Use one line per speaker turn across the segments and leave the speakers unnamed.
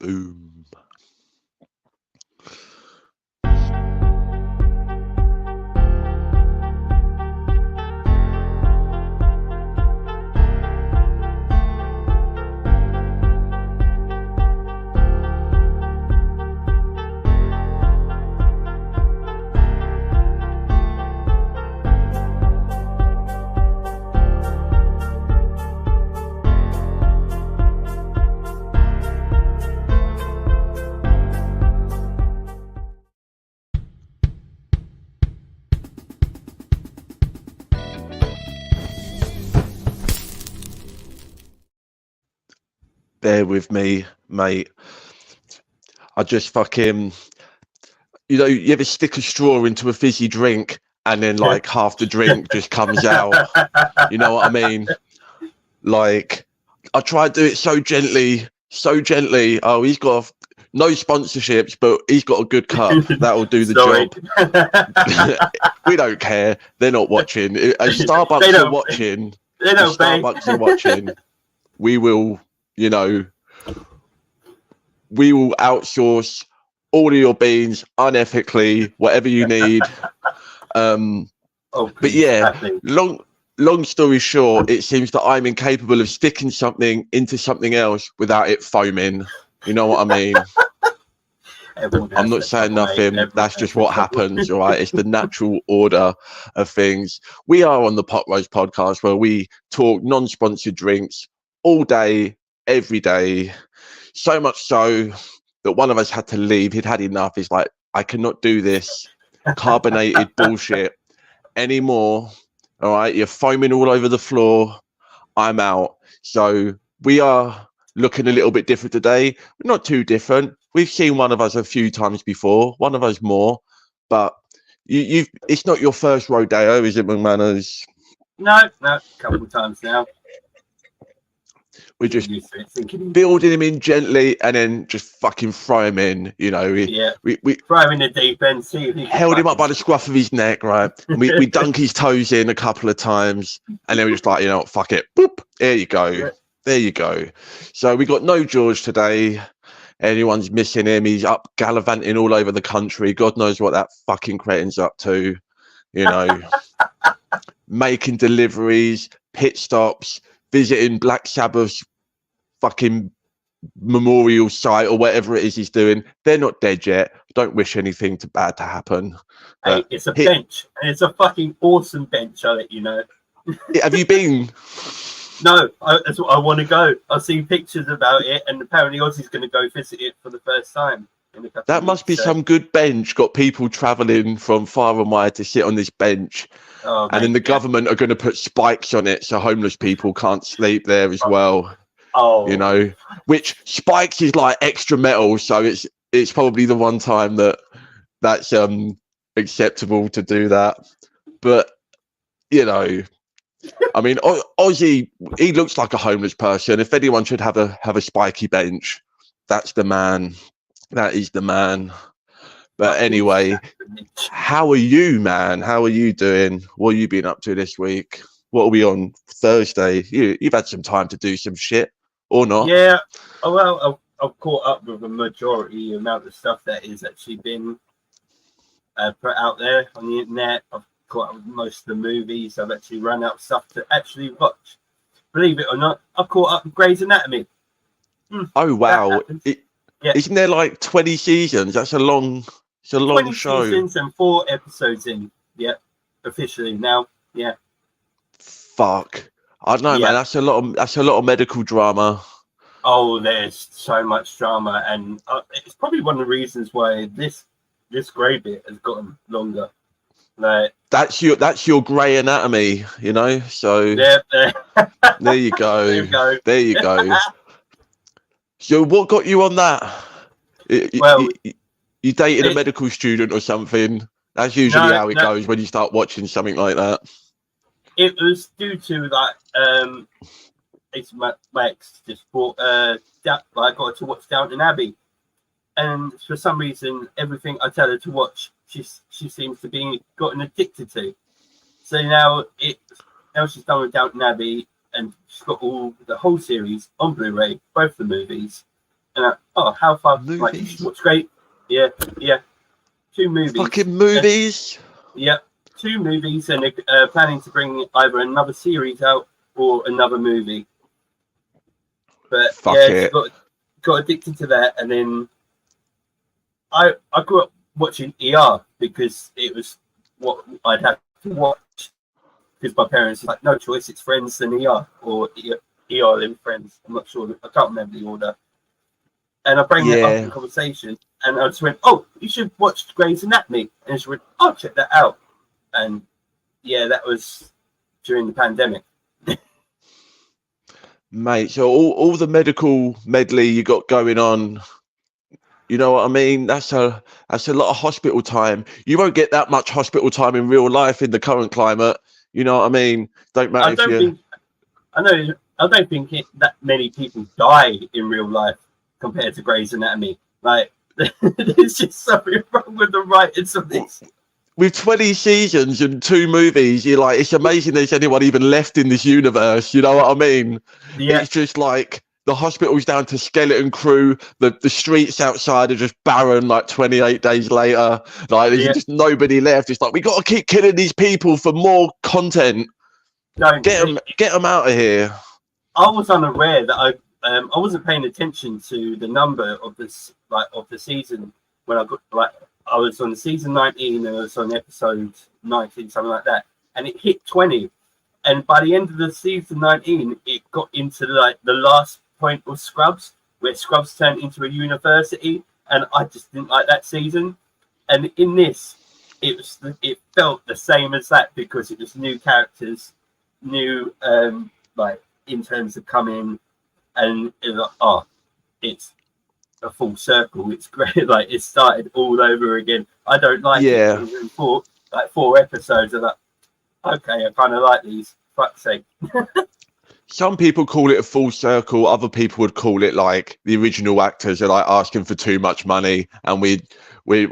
Boom. Bear with me, mate. I just fucking, you ever stick a straw into a fizzy drink and then like half the drink just comes out? You know what I mean? Like, I try to do it so gently. Oh, he's got no sponsorships, but he's got a good cup. That'll do the job. We don't care. They're not watching. Starbucks are watching. Starbucks are watching. We will, we will outsource all of your beans unethically, whatever you need. But yeah, long story short, it seems that I'm incapable of sticking something into something else without it foaming. You know what I mean? I'm not saying nothing. That's just what happens, all right? It's the natural order of things. We are on the Pot Roast podcast where we talk non-sponsored drinks all day, every day. So much so that one of us had to leave. He'd had enough. He's like, I cannot do this carbonated bullshit anymore. All right, you're foaming all over the floor. I'm out. So we are looking a little bit different today. We're not too different. We've seen one of us a few times before, one of us more, but it's not your first rodeo, is it, McManus?
No, a couple of times now.
We're just building him in gently and then just fucking throw him in, We
throw him in the deep end, see if he
held him up by the scruff of his neck, right? And we dunk his toes in a couple of times and then we're just like, fuck it. Boop. There you go. Yeah. There you go. So we got no George today. Anyone's missing him. He's up gallivanting all over the country. God knows what that fucking cretin's up to, making deliveries, pit stops, visiting Black Sabbath's fucking memorial site or whatever it is he's doing. They're not dead yet. Don't wish anything bad to happen.
Hey, it's a bench, and it's a fucking awesome bench, I'll let you know.
Have you been?
No, that's what I want to go. I've seen pictures about it, and apparently Ozzy's going to go visit it for the first time.
That must be some good bench. Got people travelling from far and wide to sit on this bench. Oh, and then the government are going to put spikes on it so homeless people can't sleep there as well.
Oh,
which spikes is like extra metal, so it's probably the one time that's acceptable to do that. But I mean, Ozzy, he looks like a homeless person. If anyone should have a spiky bench, that's the man. That is the man. But anyway, how are you, man? How are you doing? What have you been up to this week? What are we on Thursday? You've had some time to do some shit, or not?
Yeah. Well, I've caught up with the majority amount of stuff that is actually been put out there on the internet. I've caught up with most of the movies. I've actually run out of stuff to actually watch. Believe it or not, I've caught up with Grey's Anatomy.
Oh, wow. Isn't there like 20 seasons? That's a long... It's a long
20
show.
Seasons and 4 episodes in. Yeah, officially now. Yeah.
Fuck. I don't know, man. That's a lot of medical drama.
Oh, there's so much drama, and it's probably one of the reasons why this Grey bit has gotten longer. Like
that's your Grey Anatomy, So there you go. There you go. So what got you on that? You dated a medical student or something. That's usually how it goes when you start watching something like that.
It was due to that. It's my ex just bought. I got to watch Downton Abbey, and for some reason, everything I tell her to watch, she seems to be gotten addicted to. So now she's done with Downton Abbey, and she's got the whole series on Blu-ray, both the movies. And how far?
Movies?
Like, what's great? Yeah. 2 movies.
Fucking movies.
Yeah, 2 movies, and they're planning to bring either another series out or another movie. But
Fuck
yeah,
it.
got addicted to that, and then I grew up watching ER because it was what I'd have to watch because my parents were like, no choice, it's Friends and ER, or ER then Friends. I'm not sure, I can't remember the order. And I bring that up in conversation, and I just went, oh, you should watch Grey's Anatomy. And she went, oh, check that out. And yeah, that was during the pandemic.
Mate, so all the medical medley you got going on, you know what I mean? That's a lot of hospital time. You won't get that much hospital time in real life in the current climate. You know what I mean? Don't matter
I don't think that many people die in real life compared to Grey's Anatomy. Like, there's just something wrong with the writers of this.
With 20 seasons and 2 movies, you're like, it's amazing there's anyone even left in this universe. You know what I mean? Yeah. It's just like the hospital's down to skeleton crew. The streets outside are just barren. Like 28 days later, like there's just nobody left. It's like we got to keep killing these people for more content. Get them out of here.
I was unaware that I wasn't paying attention to the number of this of the season when I was on season 19 and I was on episode 19, something like that, and it hit 20. And by the end of the season 19, it got into the last point of Scrubs, where Scrubs turned into a university, and I just didn't like that season. And in this, it felt the same as that because it was new characters, new interns have come in, and it was like, it's a full circle. It's great. Like, it started all over again. I don't like it. 4 episodes of that. Okay, I kind of like these. Fuck's sake.
Some people call it a full circle. Other people would call it like the original actors are like asking for too much money, and we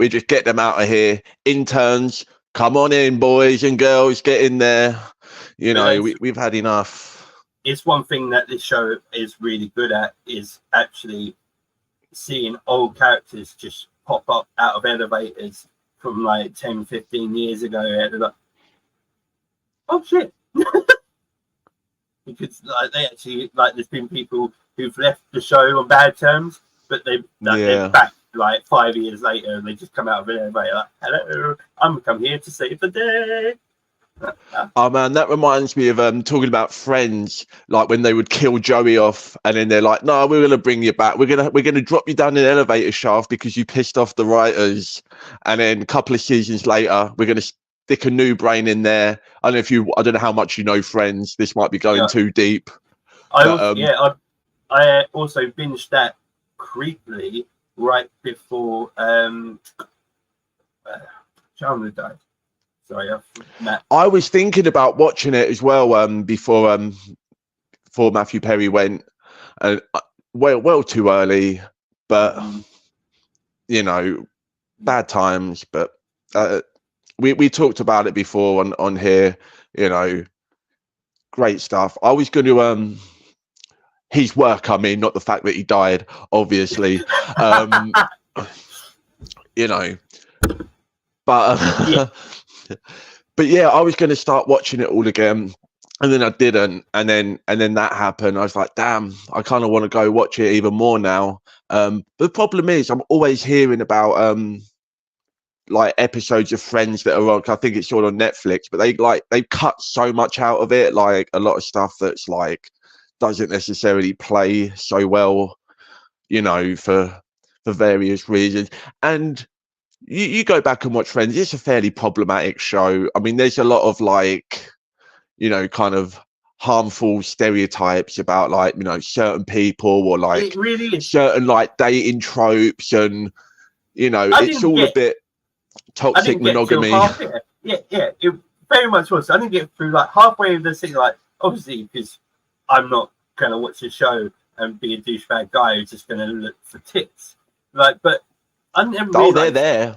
just get them out of here. Interns, come on in, boys and girls, get in there. You know, we've had enough.
It's one thing that this show is really good at is actually seeing old characters just pop up out of elevators from like 10, 15 years ago. And like, oh shit. Because they actually, there's been people who've left the show on bad terms, but they're back like 5 years later and they just come out of an elevator like, hello, I'm come here to save the day.
Oh man, that reminds me of talking about Friends, like when they would kill Joey off and then they're like, no, we're gonna bring you back, we're gonna drop you down an elevator shaft because you pissed off the writers, and then a couple of seasons later we're gonna stick a new brain in there. I don't know how much you know Friends, this might be going too deep.
I also binged that creepily right before Chandler died. Sorry, Matt.
I was thinking about watching it as well before Matthew Perry went, and well too early, but you know, bad times. But we talked about it before on here. You know, great stuff. I was going to his work. I mean, not the fact that he died, obviously. You know, but. But yeah, I was going to start watching it all again, and then I didn't, and then that happened. I was like, damn, I kind of want to go watch it even more now. But the problem is, I'm always hearing about like episodes of Friends that are on. I think it's all on Netflix, but they cut so much out of it, like a lot of stuff that's like doesn't necessarily play so well, you know, for various reasons. And you go back and watch Friends, it's a fairly problematic show. I mean, there's a lot of like, you know, kind of harmful stereotypes about like, you know, certain people or like
really
certain like dating tropes, and you know, it's all a bit toxic monogamy.
It very much was. I didn't get through like halfway of the scene, like obviously because I'm not gonna watch the show and be a douchebag guy who's just gonna look for tits. Like, but I never realized,
they're there.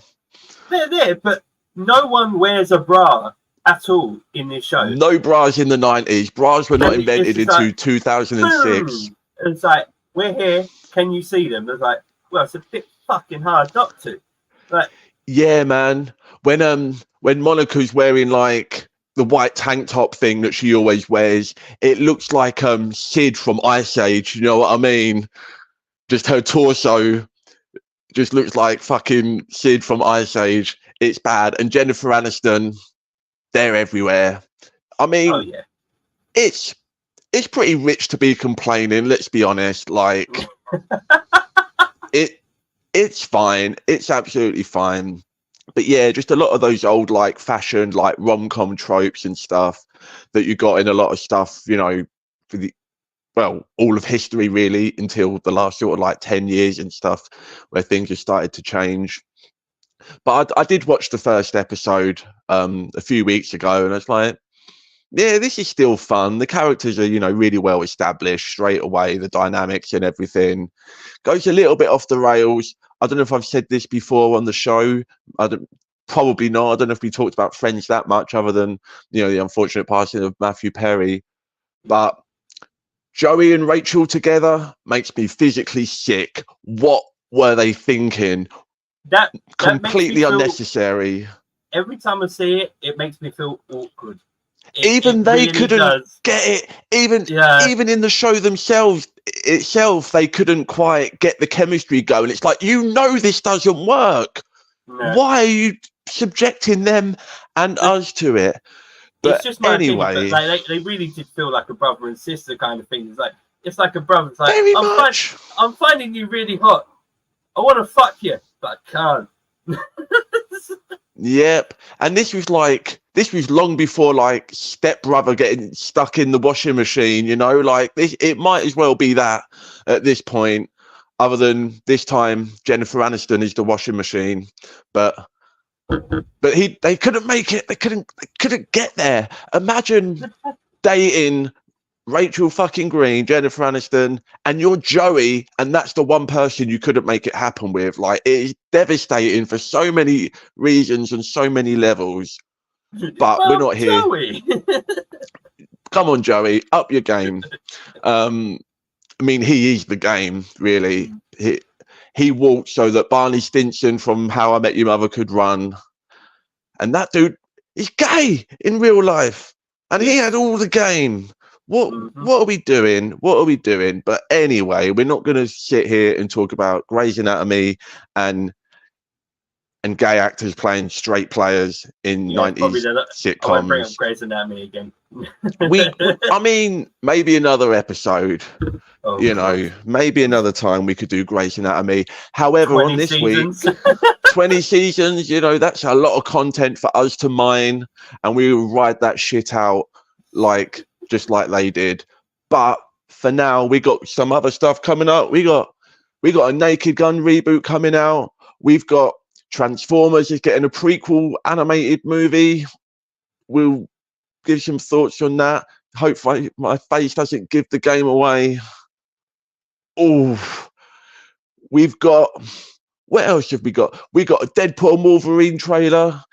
They're there, but no one wears a bra at all in this show.
No bras in the 90s. Bras were not invented until 2006.
It's like, we're here. Can you see them? They're like, well, it's a bit fucking hard not to. Like,
yeah, man. When Monica's wearing like the white tank top thing that she always wears, it looks like Sid from Ice Age. You know what I mean? Just her torso just looks like fucking Sid from Ice Age. It's bad. And Jennifer Aniston, they're everywhere. I mean,
oh yeah,
it's pretty rich to be complaining. Let's be honest. Like, it's fine. It's absolutely fine. But yeah, just a lot of those old like fashioned like rom-com tropes and stuff that you got in a lot of stuff, you know, for the all of history really, until the last sort of like 10 years and stuff, where things have started to change. But I did watch the first episode a few weeks ago, and I was like, yeah, this is still fun. The characters are, you know, really well established straight away. The dynamics and everything goes a little bit off the rails. I don't know if I've said this before on the show. Probably not. I don't know if we talked about Friends that much, other than, you know, the unfortunate passing of Matthew Perry. But Joey and Rachel together makes me physically sick. What were they thinking?
That
completely unnecessary.
Every time I see it, it makes me feel awkward.
Even they really couldn't get it. Even in the show itself, they couldn't quite get the chemistry going. It's like, you know, this doesn't work. No. Why are you subjecting them and us to it? But
it's just my
anyway,
opinion, but they really did feel like a brother and sister kind of thing. It's like a brother. It's like,
very much.
I'm finding you really hot. I want to fuck you, but I can't.
Yep. And this was long before like Step Brother getting stuck in the washing machine, you know, like this, it might as well be that at this point, other than this time Jennifer Aniston is the washing machine. But they couldn't make it. They couldn't get there. Imagine dating Rachel fucking Green, Jennifer Aniston, and you're Joey, and that's the one person you couldn't make it happen with. Like, it is devastating for so many reasons and so many levels. But we're not here.
Joey.
Come on, Joey, up your game. I mean, he is the game, really. He walked so that Barney Stinson from How I Met Your Mother could run. And that dude is gay in real life. And he had all the game. What are we doing? What are we doing? But anyway, we're not going to sit here and talk about Grey's Anatomy and gay actors playing straight players in 90s sitcoms.
I won't bring up Grey's Anatomy again.
I mean, maybe another episode. You know, maybe another time we could do Grey's Anatomy. However, on this seasons. Week, 20 seasons, you know, that's a lot of content for us to mine, and we will ride that shit out just like they did. But for now, we got some other stuff coming up. We got a Naked Gun reboot coming out. We've got Transformers is getting a prequel animated movie. We'll give some thoughts on that. Hopefully my face doesn't give the game away. Oh, we've got, what else have we got? We got a Deadpool Wolverine trailer.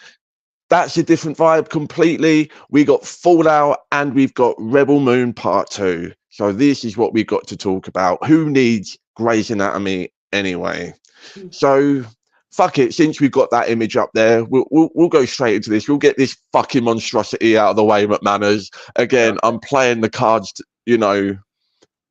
That's a different vibe completely. We got Fallout, and we've got Rebel Moon Part 2. So this is what we've got to talk about. Who needs Grey's Anatomy anyway? So fuck it. Since we've got that image up there, we'll go straight into this. We'll get this fucking monstrosity out of the way, McManus. Again, I'm playing the cards, you know,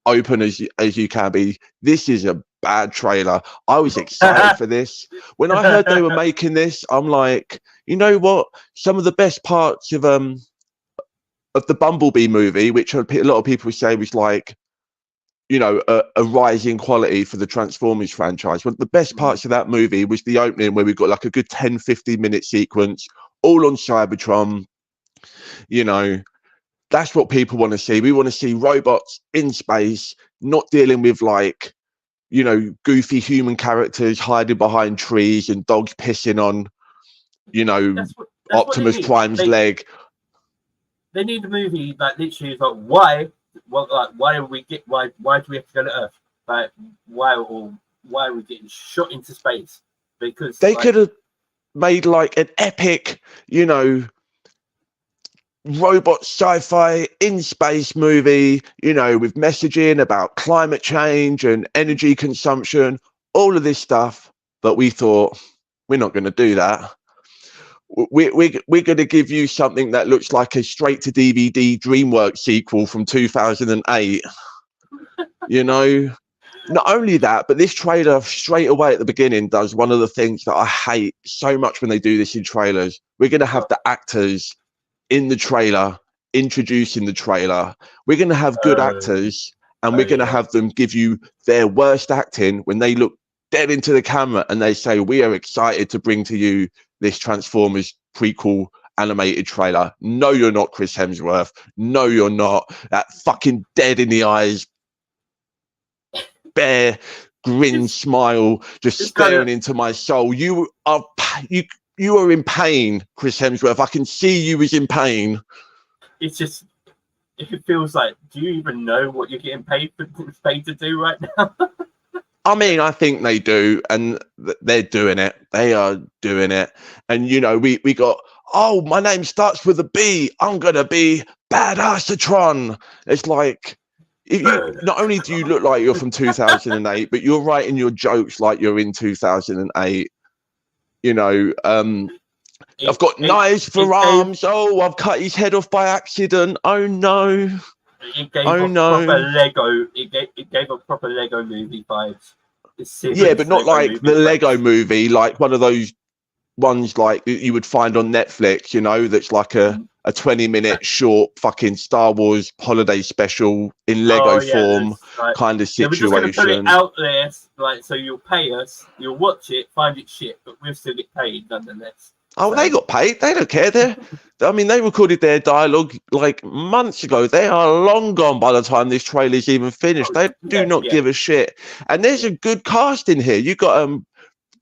open as you can be. This is a bad trailer. I was excited for this. When I heard they were making this, I'm like, you know what? Some of the best parts of the Bumblebee movie, which a lot of people say was like, you know, a rising quality for the Transformers franchise. One of the best parts of that movie was the opening, where we've got like a good 10-15 minute sequence all on Cybertron. You know, that's what people want to see. We want to see robots in space, not dealing with like, you know, goofy human characters hiding behind trees and dogs pissing on, you know, that's Optimus Prime's leg.
They need a movie that literally is like, why? Well, like, why do we have to go to Earth? Like, why are we getting shot into space? Because
they could have made like an epic, you know, robot sci-fi in space movie, you know, with messaging about climate change and energy consumption, all of this stuff. But we thought, we're not going to do that. We're going to give you something that looks like a straight to DVD DreamWorks sequel from 2008. You know, not only that, but this trailer straight away at the beginning does one of the things that I hate so much when they do this in trailers. We're going to have the actors in the trailer introducing the trailer. We're going to have good actors, and we're going to have them give you their worst acting when they look dead into the camera and they say, we are excited to bring to you this Transformers prequel animated trailer. No, you're not Chris Hemsworth. No, you're not. That fucking dead in the eyes, bare grin, smile, just staring into my soul. You are in pain, Chris Hemsworth. I can see you is in pain.
It's just, it feels like, do you even know what you're getting paid to do right now?
I mean, I think they do, and they're doing it. They are doing it. And, you know, we got, oh, my name starts with a B. I'm going to be Badassatron. It's like, if you, not only do you look like you're from 2008, but you're writing your jokes like you're in 2008. You know, I've got knives for arms. Oh, I've cut his head off by accident. Oh, no.
It gave proper Lego. It gave a proper Lego movie vibes.
Yeah, but not like the Lego movie, like one of those ones like you would find on Netflix, you know, that's like a 20-minute short fucking Star Wars holiday special in Lego form, like, kind of situation.
We're just gonna put it out there, like, so you'll pay us, you'll watch it, find it shit, but we'll still get paid nonetheless.
Oh, they got paid. They don't care. They recorded their dialogue like months ago. They are long gone by the time this trailer's even finished. They do not give a shit. And there's a good cast in here. You got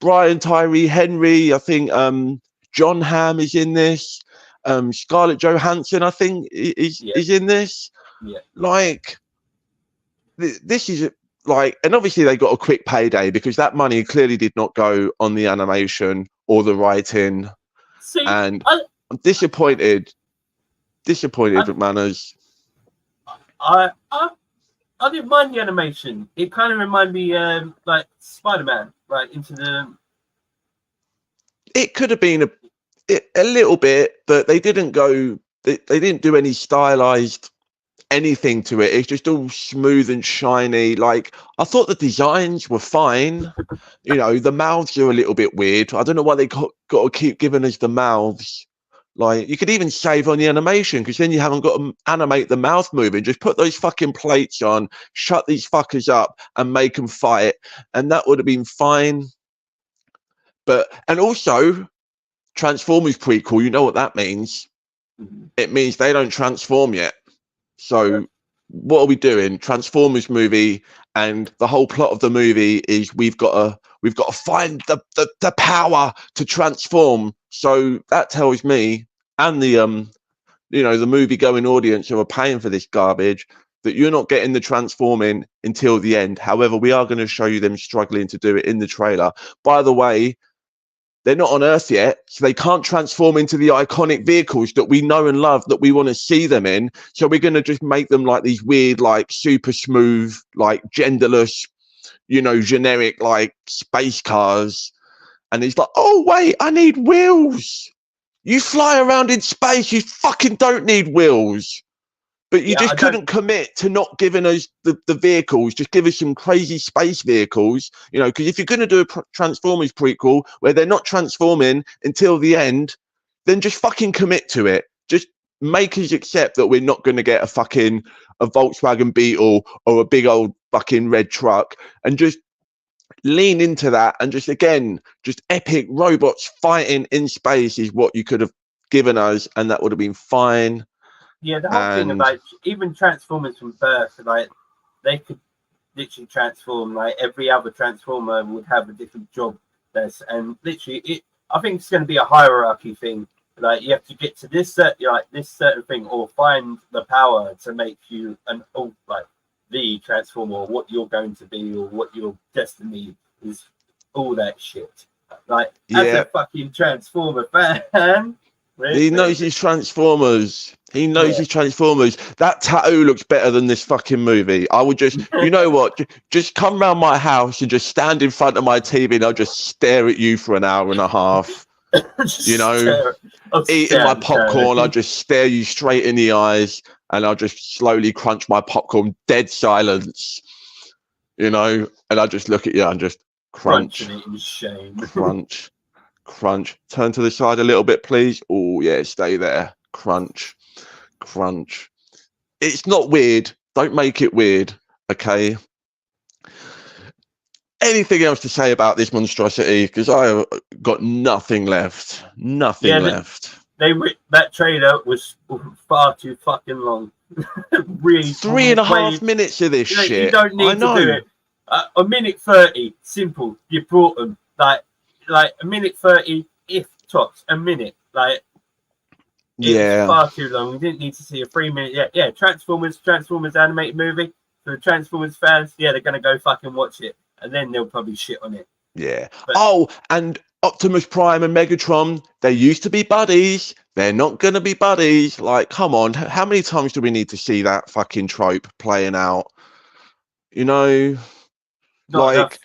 Brian Tyree Henry. I think John Hamm is in this. Scarlett Johansson, I think, is in this.
Yeah.
Like, this is like, and obviously they got a quick payday because that money clearly did not go on the animation or the writing. And I'm disappointed with Manners.
I didn't mind the animation. It kind of reminded me like Spider-Man, like into the.
It could have been a little bit, but they didn't go. They didn't do any stylized anything to it. It's just all smooth and shiny. Like, I thought the designs were fine. You know, the mouths are a little bit weird. I don't know why they got to keep giving us the mouths. Like, you could even save on the animation because then you haven't got to animate the mouth moving. Just put those fucking plates on, shut these fuckers up and make them fight. And that would have been fine. But, and also, Transformers prequel, you know what that means? It means they don't transform yet. So what are we doing? Transformers movie, and the whole plot of the movie is we've got to find the power to transform. So that tells me, and the you know, the movie going audience who are paying for this garbage, that you're not getting the transforming until the end. However, we are going to show you them struggling to do it in the trailer. By the way, they're not on Earth yet, so they can't transform into the iconic vehicles that we know and love, that we want to see them in. So we're going to just make them like these weird, like super smooth, like genderless, you know, generic, like space cars. And he's like, oh, wait, I need wheels. You fly around in space, you fucking don't need wheels. But you just couldn't commit to not giving us the vehicles. Just give us some crazy space vehicles, you know, because if you're going to do a Transformers prequel where they're not transforming until the end, then just fucking commit to it. Just make us accept that we're not going to get a Volkswagen Beetle or a big old fucking red truck, and just lean into that. And just, again, just epic robots fighting in space is what you could have given us, and that would have been fine.
Yeah, the whole thing about even Transformers from birth, like, they could literally transform. Like, every other Transformer would have a different job. And literally, I think it's going to be a hierarchy thing. Like, you have to get to this certain thing, or find the power to make you the Transformer, or what you're going to be, or what your destiny is. All that shit. Like, as a fucking Transformer fan,
He knows his Transformers. He knows his Transformers. That tattoo looks better than this fucking movie. I would just, you know what? Just come round my house and just stand in front of my TV and I'll just stare at you for an hour and a half. You know, eating my popcorn. I'll just stare you straight in the eyes and I'll just slowly crunch my popcorn. Dead silence. You know, and I just look at you and just crunch.
Crunching it in shame.
Crunch. Crunch. Turn to the side a little bit, please. Oh, yeah, stay there. Crunch. Crunch. It's not weird. Don't make it weird, okay? Anything else to say about this monstrosity? Because I have got nothing left. Nothing left.
That trailer was far too fucking long. Really,
3.5 minutes of this shit.
You don't need to do it. A minute 30, simple. You brought them. Like a minute 30, if tops, a minute. Like, it's far too long. We didn't need to see a 3 minute. Yeah. Transformers animated movie. For the Transformers fans, they're gonna go fucking watch it, and then they'll probably shit on it.
Yeah. But, and Optimus Prime and Megatron, they used to be buddies. They're not gonna be buddies. Like, come on, how many times do we need to see that fucking trope playing out? You know,
not enough.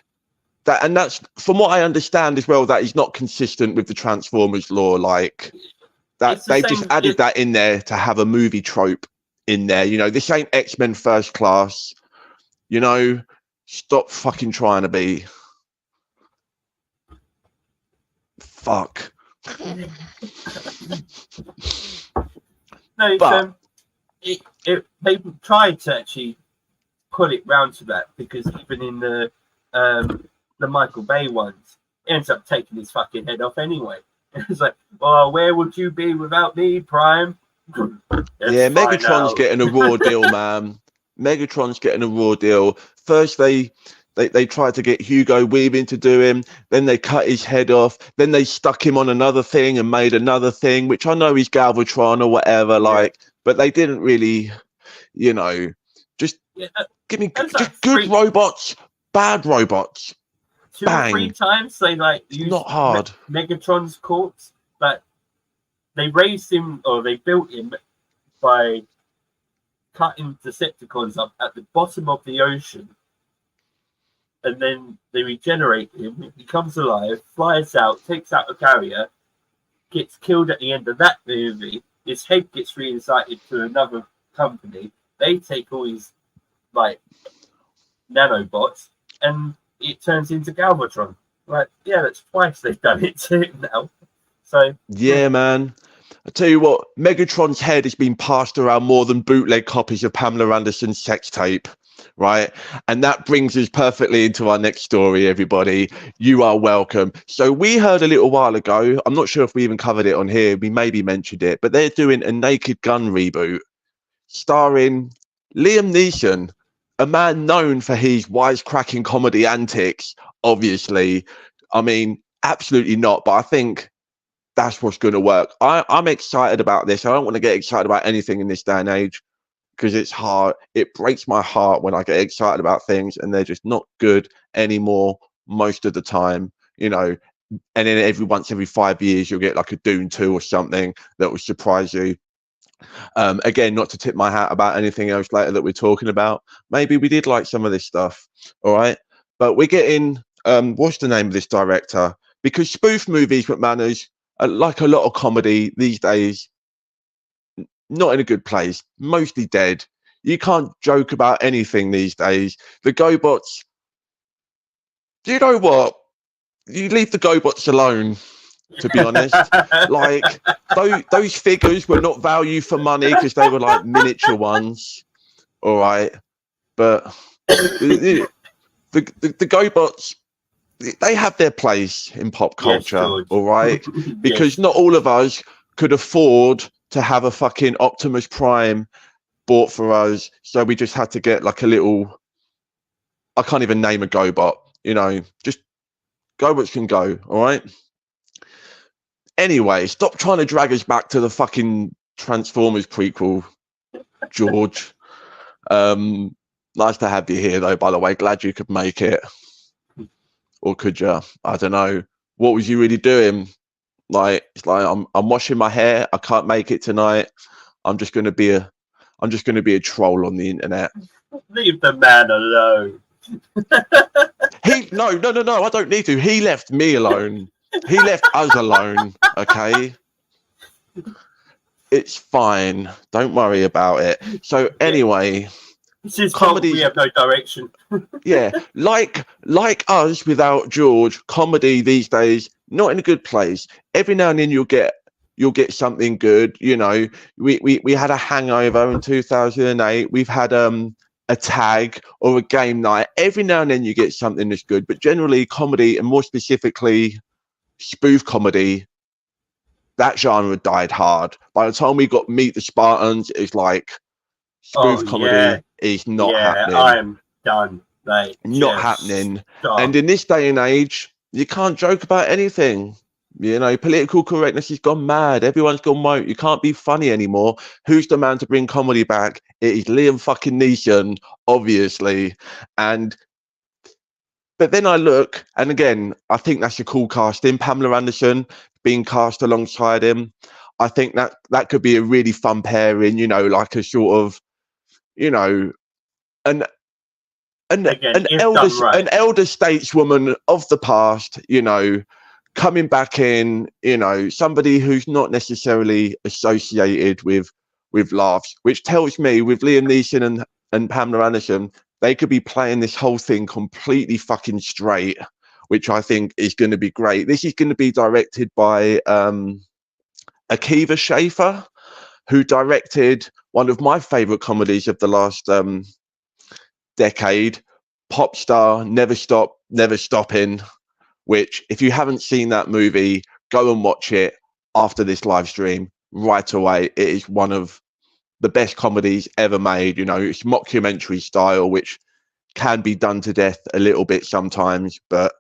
That, and that's, from what I understand as well, that is not consistent with the Transformers lore. Like that, they just added that in there to have a movie trope in there. You know, this ain't X-Men First Class. You know, stop fucking trying to be. Fuck.
No, but they tried to actually put it round to that, because even in the Michael Bay ones, he ends up taking his fucking head off anyway. It's like, well, where would you be without me, Prime?
Megatron's getting a raw deal, man. Megatron's getting a raw deal. First, they tried to get Hugo Weaving to do him. Then they cut his head off. Then they stuck him on another thing and made another thing, which I know he's Galvatron or whatever, but they didn't really, you know, just give me just good robots, bad robots.
2 or 3 times they used
not hard.
Megatron's corpse, but they raised him, or they built him by cutting Decepticons up at the bottom of the ocean, and then they regenerate him. He comes alive, flies out, takes out a carrier, gets killed at the end of that movie. His head gets reincited to another company. They take all his nanobots, and it turns into Galvatron. That's twice they've done it to him now. So
yeah, man. I tell you what, Megatron's head has been passed around more than bootleg copies of Pamela Anderson's sex tape, right? And that brings us perfectly into our next story, everybody. You are welcome. So we heard a little while ago, I'm not sure if we even covered it on here, we maybe mentioned it, but they're doing a Naked Gun reboot starring Liam Neeson, a man known for his wisecracking comedy antics, obviously. I mean, absolutely not, but I think that's what's going to work. I'm excited about this. I don't want to get excited about anything in this day and age because it's hard. It breaks my heart when I get excited about things and they're just not good anymore most of the time, you know. And then every 5 years, you'll get like a Dune 2 or something that will surprise you. Again, not to tip my hat about anything else later that we're talking about. Maybe we did like some of this stuff, all right? But we're getting, what's the name of this director? Because spoof movies, McManus, like a lot of comedy these days, not in a good place, mostly dead. You can't joke about anything these days. The GoBots, do you know what? You leave the GoBots alone, to be honest. Like, those figures were not value for money because they were like miniature ones, all right? But the GoBots, they have their place in pop culture, all right? Because not all of us could afford to have a fucking Optimus Prime bought for us, so we just had to get like a little, I can't even name a GoBot, you know, just GoBots can go, all right? Anyway, stop trying to drag us back to the fucking Transformers prequel, George. Nice to have you here, though, by the way. Glad you could make it. Or could you? I don't know. What was you really doing? Like it's like I'm washing my hair. I can't make it tonight. I'm just gonna be a troll on the internet.
Leave the man alone.
No. I don't need to. He left me alone. He left us alone. Okay. It's fine. Don't worry about it. So anyway,
this is comedy. We have no direction.
Yeah, like us without George, comedy these days not in a good place. Every now and then you'll get something good. You know, we had a Hangover in 2008. We've had a Tag or a Game Night. Every now and then you get something that's good, but generally comedy, and more specifically spoof comedy, that genre died hard. By the time we got Meet the Spartans, it's like spoof comedy is not happening.
I'm done. Like,
not happening. And in this day and age, you can't joke about anything. You know, political correctness has gone mad. Everyone's gone woke. You can't be funny anymore. Who's the man to bring comedy back? It is Liam fucking Neeson, obviously. But then I look, and again, I think that's a cool casting. Pamela Anderson being cast alongside him. I think that could be a really fun pairing, you know, like a sort of, you know, an elder stateswoman of the past, you know, coming back in, you know, somebody who's not necessarily associated with laughs, which tells me with Liam Neeson and Pamela Anderson, they could be playing this whole thing completely fucking straight, which I think is going to be great. This is going to be directed by Akiva Schaffer, who directed one of my favorite comedies of the last decade, Popstar, Never Stopping, which if you haven't seen that movie, go and watch it after this live stream right away. It is one of the best comedies ever made. You know, it's mockumentary style, which can be done to death a little bit sometimes, but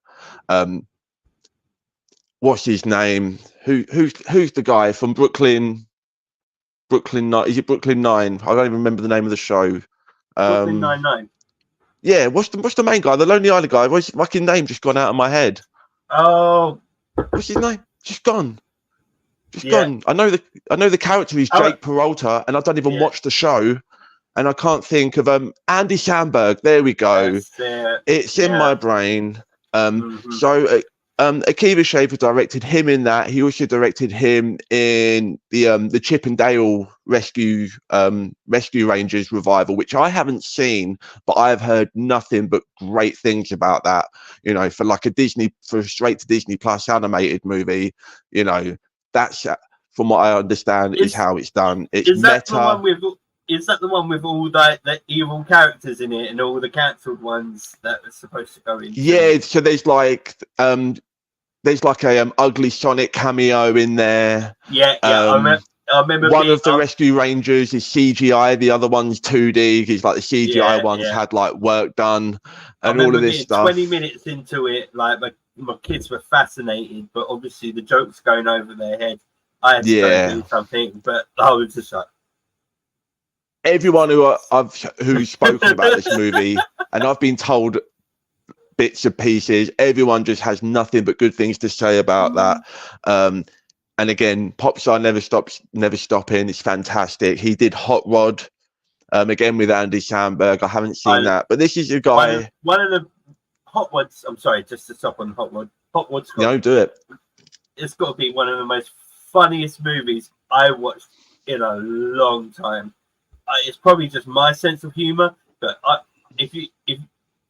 what's his name? Who's the guy from Brooklyn 9? Is it Brooklyn 9? I don't even remember the name of the show.
Brooklyn 99.
Yeah, what's the main guy? The Lonely Island guy. What's his fucking name? Just gone out of my head.
Oh,
what's his name? Just gone. Gone. I know the character is Jake Peralta, and I don't even watch the show, and I can't think of Andy Samberg. There we go. It's in my brain. So Akiva Schaffer directed him in that. He also directed him in the Chip and Dale Rescue Rangers revival, which I haven't seen, but I've heard nothing but great things about that. You know, for a straight to Disney Plus animated movie, you know, that's from what I understand is how it's done. It's meta.
Is that the one with all the evil characters in it and all the cancelled ones that are supposed to go in?
Yeah, so there's like a Ugly Sonic cameo in there.
Yeah, I remember
one of the Rescue Rangers is CGI, the other one's 2D. It's like the CGI ones had like work done and all of this stuff.
20 minutes into it, like my kids were fascinated, but obviously the jokes going over their head. I had to go do something, but I was just like,
everyone who's spoken about this movie, and I've been told bits and pieces, everyone just has nothing but good things to say about that. And again, Popstar Never Stopping. It's fantastic. He did Hot Rod, again with Andy Samberg. I haven't seen that, but this is a guy.
One of the Hot Rods. I'm sorry, just to stop on Hot Rod. Hot Rod's
no, do it.
It's got to be one of the most funniest movies I watched in a long time. It's probably just my sense of humor, but if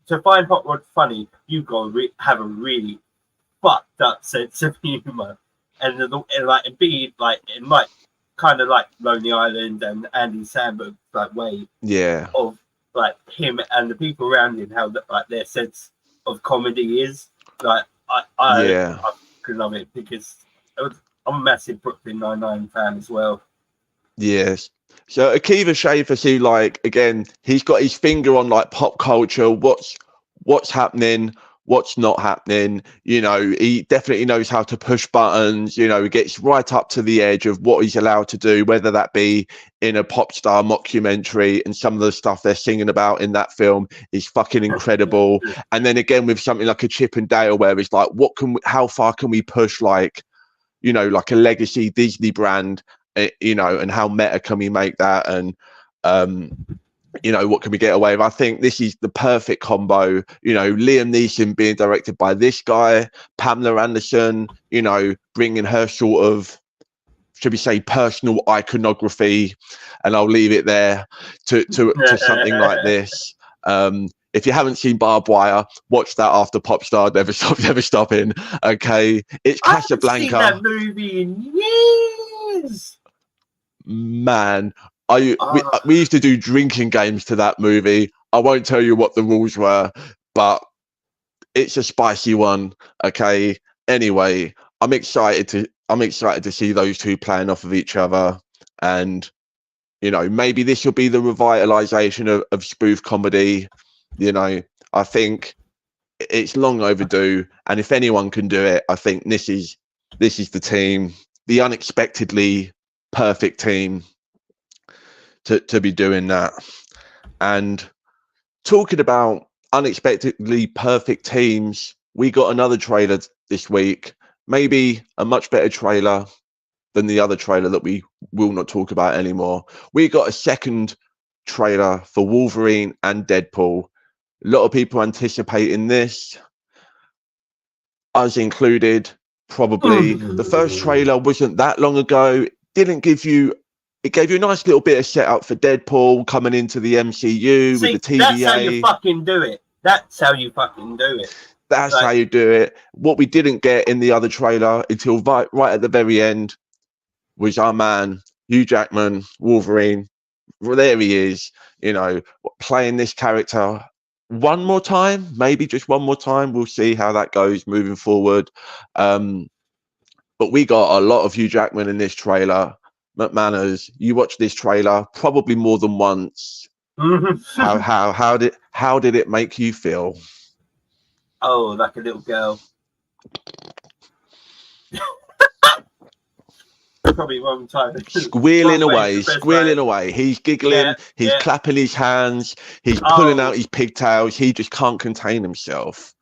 to find Hot Rod funny, you've got to have a really fucked up sense of humor, and be like it might kind of like Lonely Island and Andy Samberg way of like him and the people around him, how like their sense of comedy is like I could love it because I'm a massive Brooklyn Nine-Nine fan as well.
Yes. So Akiva Schaffer, see, like, again, he's got his finger on like pop culture, what's happening, what's not happening. You know, he definitely knows how to push buttons. You know, he gets right up to the edge of what he's allowed to do, whether that be in a pop star mockumentary, and some of the stuff they're singing about in that film is fucking incredible. And then again with something like a Chip and Dale, where it's like, how far can we push like you know, like a legacy Disney brand, you know, and how meta can we make that, and you know, what can we get away with? I think this is the perfect combo. You know, Liam Neeson being directed by this guy, Pamela Anderson, you know, bringing her sort of, should we say, personal iconography, and I'll leave it there, to something like this. If you haven't seen Barbed Wire, watch that after Popstar Never Stopping. Okay, it's Casablanca.
I haven't seen that movie in years.
Man, we used to do drinking games to that movie. I won't tell you what the rules were, but it's a spicy one. Okay. Anyway, I'm excited to see those two playing off of each other, and you know, maybe this will be the revitalization of spoof comedy. You know, I think it's long overdue, and if anyone can do it, I think this is the team, the unexpectedly perfect team to be doing that. And talking about unexpectedly perfect teams, we got another trailer this week, maybe a much better trailer than the other trailer that we will not talk about anymore. We got a second trailer for Wolverine and Deadpool. A lot of people anticipating this, us included, probably. The first trailer wasn't that long ago. It gave you a nice little bit of setup for Deadpool coming into the MCU with the TVA.
That's how you fucking do it. That's how you fucking do it.
That's how you do it. What we didn't get in the other trailer until right at the very end was our man, Hugh Jackman, Wolverine. Well, there he is, you know, playing this character one more time, maybe just one more time. We'll see how that goes moving forward. But we got a lot of Hugh Jackman in this trailer. McManus, you watched this trailer probably more than once. How did it make you feel?
Oh, like a little girl. Probably wrong time.
Squealing away. He's giggling. He's clapping his hands. He's pulling out his pigtails. He just can't contain himself.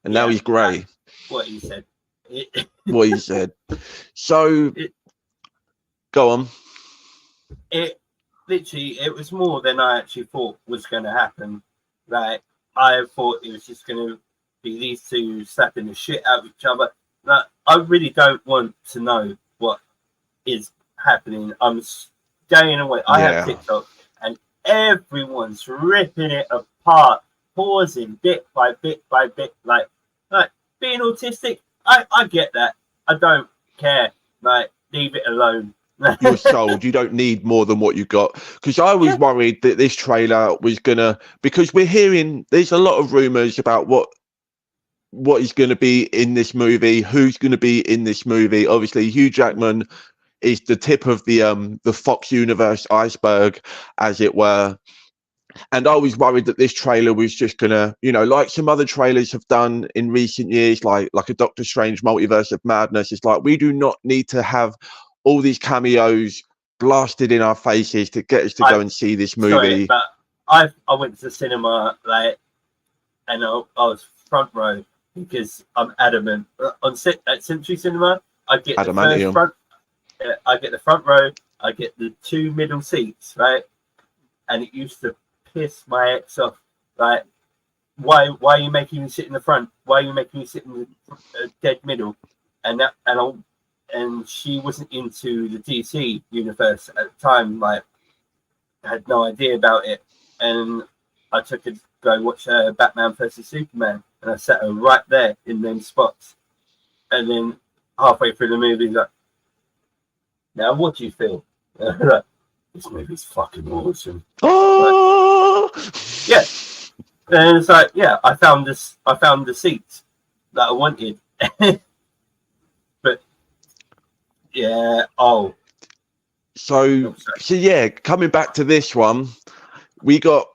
Now he's grey.
What he said.
What he said. So, go on.
It was more than I actually thought was going to happen. Like, I thought it was just going to be these two slapping the shit out of each other. Like, I really don't want to know what is happening. I'm staying away. I have TikTok, and everyone's ripping it apart, pausing bit by bit by bit. Like being autistic, I get that. I don't care. Like, leave it alone.
You're sold. You don't need more than what you got. Because I was worried that this trailer was gonna, because we're hearing there's a lot of rumors about what is going to be in this movie, who's going to be in this movie. Obviously, Hugh Jackman is the tip of the Fox universe iceberg, as it were. And I was worried that this trailer was just gonna, you know, like some other trailers have done in recent years, like a Doctor Strange Multiverse of Madness. It's like, we do not need to have all these cameos blasted in our faces to get us to go and see this movie.
Sorry, but I went to the cinema, like, and I was front row because I'm adamant. At Century Cinema, I get the first front. I get the front row. I get the two middle seats, right? And it used to piss my ex off. Like, why are you making me sit in the front? Why are you making me sit in the dead middle? And she wasn't into the DC universe at the time. Like, I had no idea about it. And I took her to go watch Batman vs Superman, and I sat her right there in them spots. And then halfway through the movie, like, now what do you feel? Like, this movie's fucking awesome.
Oh,
yeah. And it's like, yeah, I found the seats that I wanted. But yeah,
So yeah, coming back to this one, we got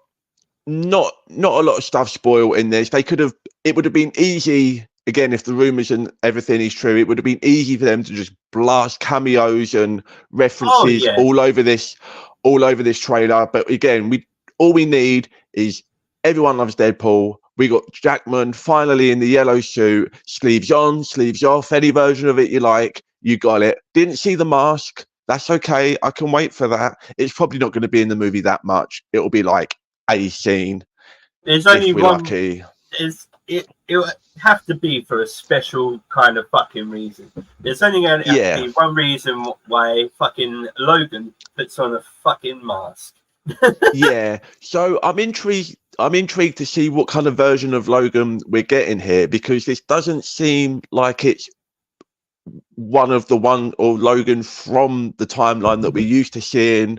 not a lot of stuff spoiled in this. It would have been easy, again, if the rumors and everything is true, it would have been easy for them to just blast cameos and references all over this trailer. But again, all we need is everyone loves Deadpool. We got Jackman finally in the yellow suit, sleeves on, sleeves off, any version of it you like. You got it. Didn't see the mask. That's okay. I can wait for that. It's probably not going to be in the movie that much. It'll be like a scene.
There's only
if we're
one.
Lucky.
It would have to be for a special kind of fucking reason. There's only going to have to be one reason why fucking Logan puts on a fucking mask.
Yeah. So I'm intrigued to see what kind of version of Logan we're getting here, because this doesn't seem like it's Logan from the timeline that we're used to seeing.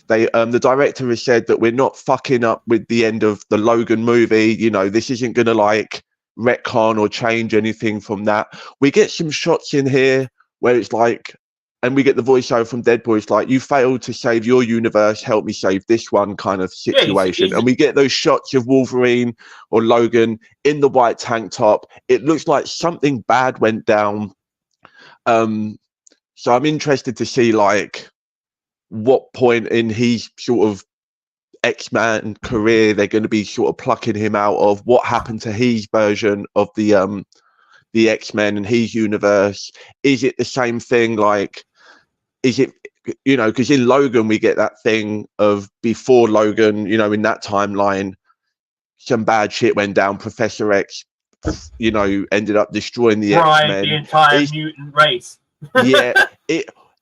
The director has said that we're not fucking up with the end of the Logan movie. You know, this isn't gonna like retcon or change anything from that. We get some shots in here where it's like, and we get the voiceover from Deadpool. It's like, you failed to save your universe, help me save this one kind of situation. And we get those shots of Wolverine or Logan in the white tank top. It looks like something bad went down. So I'm interested to see like what point in his sort of X-Men career they're going to be sort of plucking him out of. What happened to his version of the X-Men and his universe? Is it the same thing? Like, is it, you know, because in Logan we get that thing of before Logan, you know, in that timeline some bad shit went down. Professor X, you know, ended up destroying the X-Men,
the entire mutant race.
Yeah,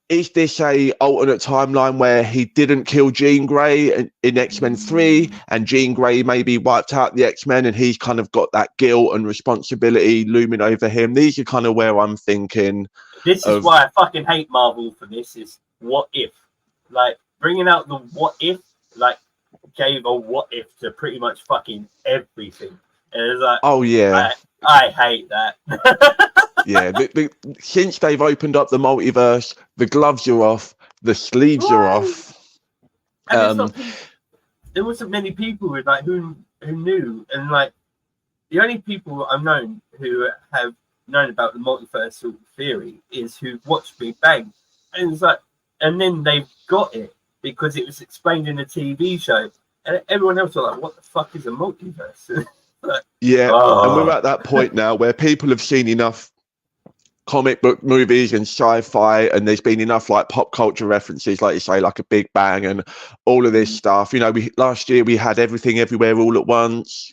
is this a alternate timeline where he didn't kill Jean Grey in X-Men 3, and Jean Grey maybe wiped out the X-Men, and he's kind of got that guilt and responsibility looming over him? These are kind of where I'm thinking.
This is why I fucking hate Marvel for this. Is what if, like, bringing out the what if, like, gave a what if to pretty much fucking everything. And it's like,
oh yeah,
I hate that.
Yeah, since they've opened up the multiverse, the gloves are off, the sleeves are off.
And there wasn't many people who knew, and like the only people I've known who have known about the multiverse theory is who watched Big Bang, and it's like, and then they've got it because it was explained in a TV show, and everyone else was like, "What the fuck is a multiverse?" Like,
and we're at that point now where people have seen enough comic book movies and sci-fi, and there's been enough like pop culture references, like you say, like a Big Bang and all of this stuff. You know, last year we had Everything Everywhere All at Once.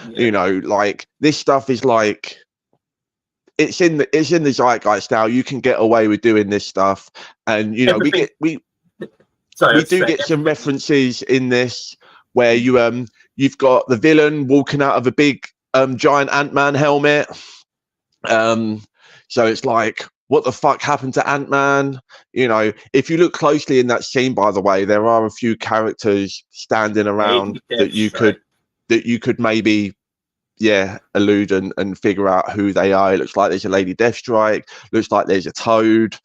You know, like this stuff is like it's in the zeitgeist now. You can get away with doing this stuff, and you know, we do get some references in this where you've got the villain walking out of a big giant Ant-Man helmet. So it's like, what the fuck happened to Ant-Man? You know, if you look closely in that scene, by the way, there are a few characters standing around that you could maybe allude and figure out who they are. It looks like there's a Lady Deathstrike, looks like there's a Toad.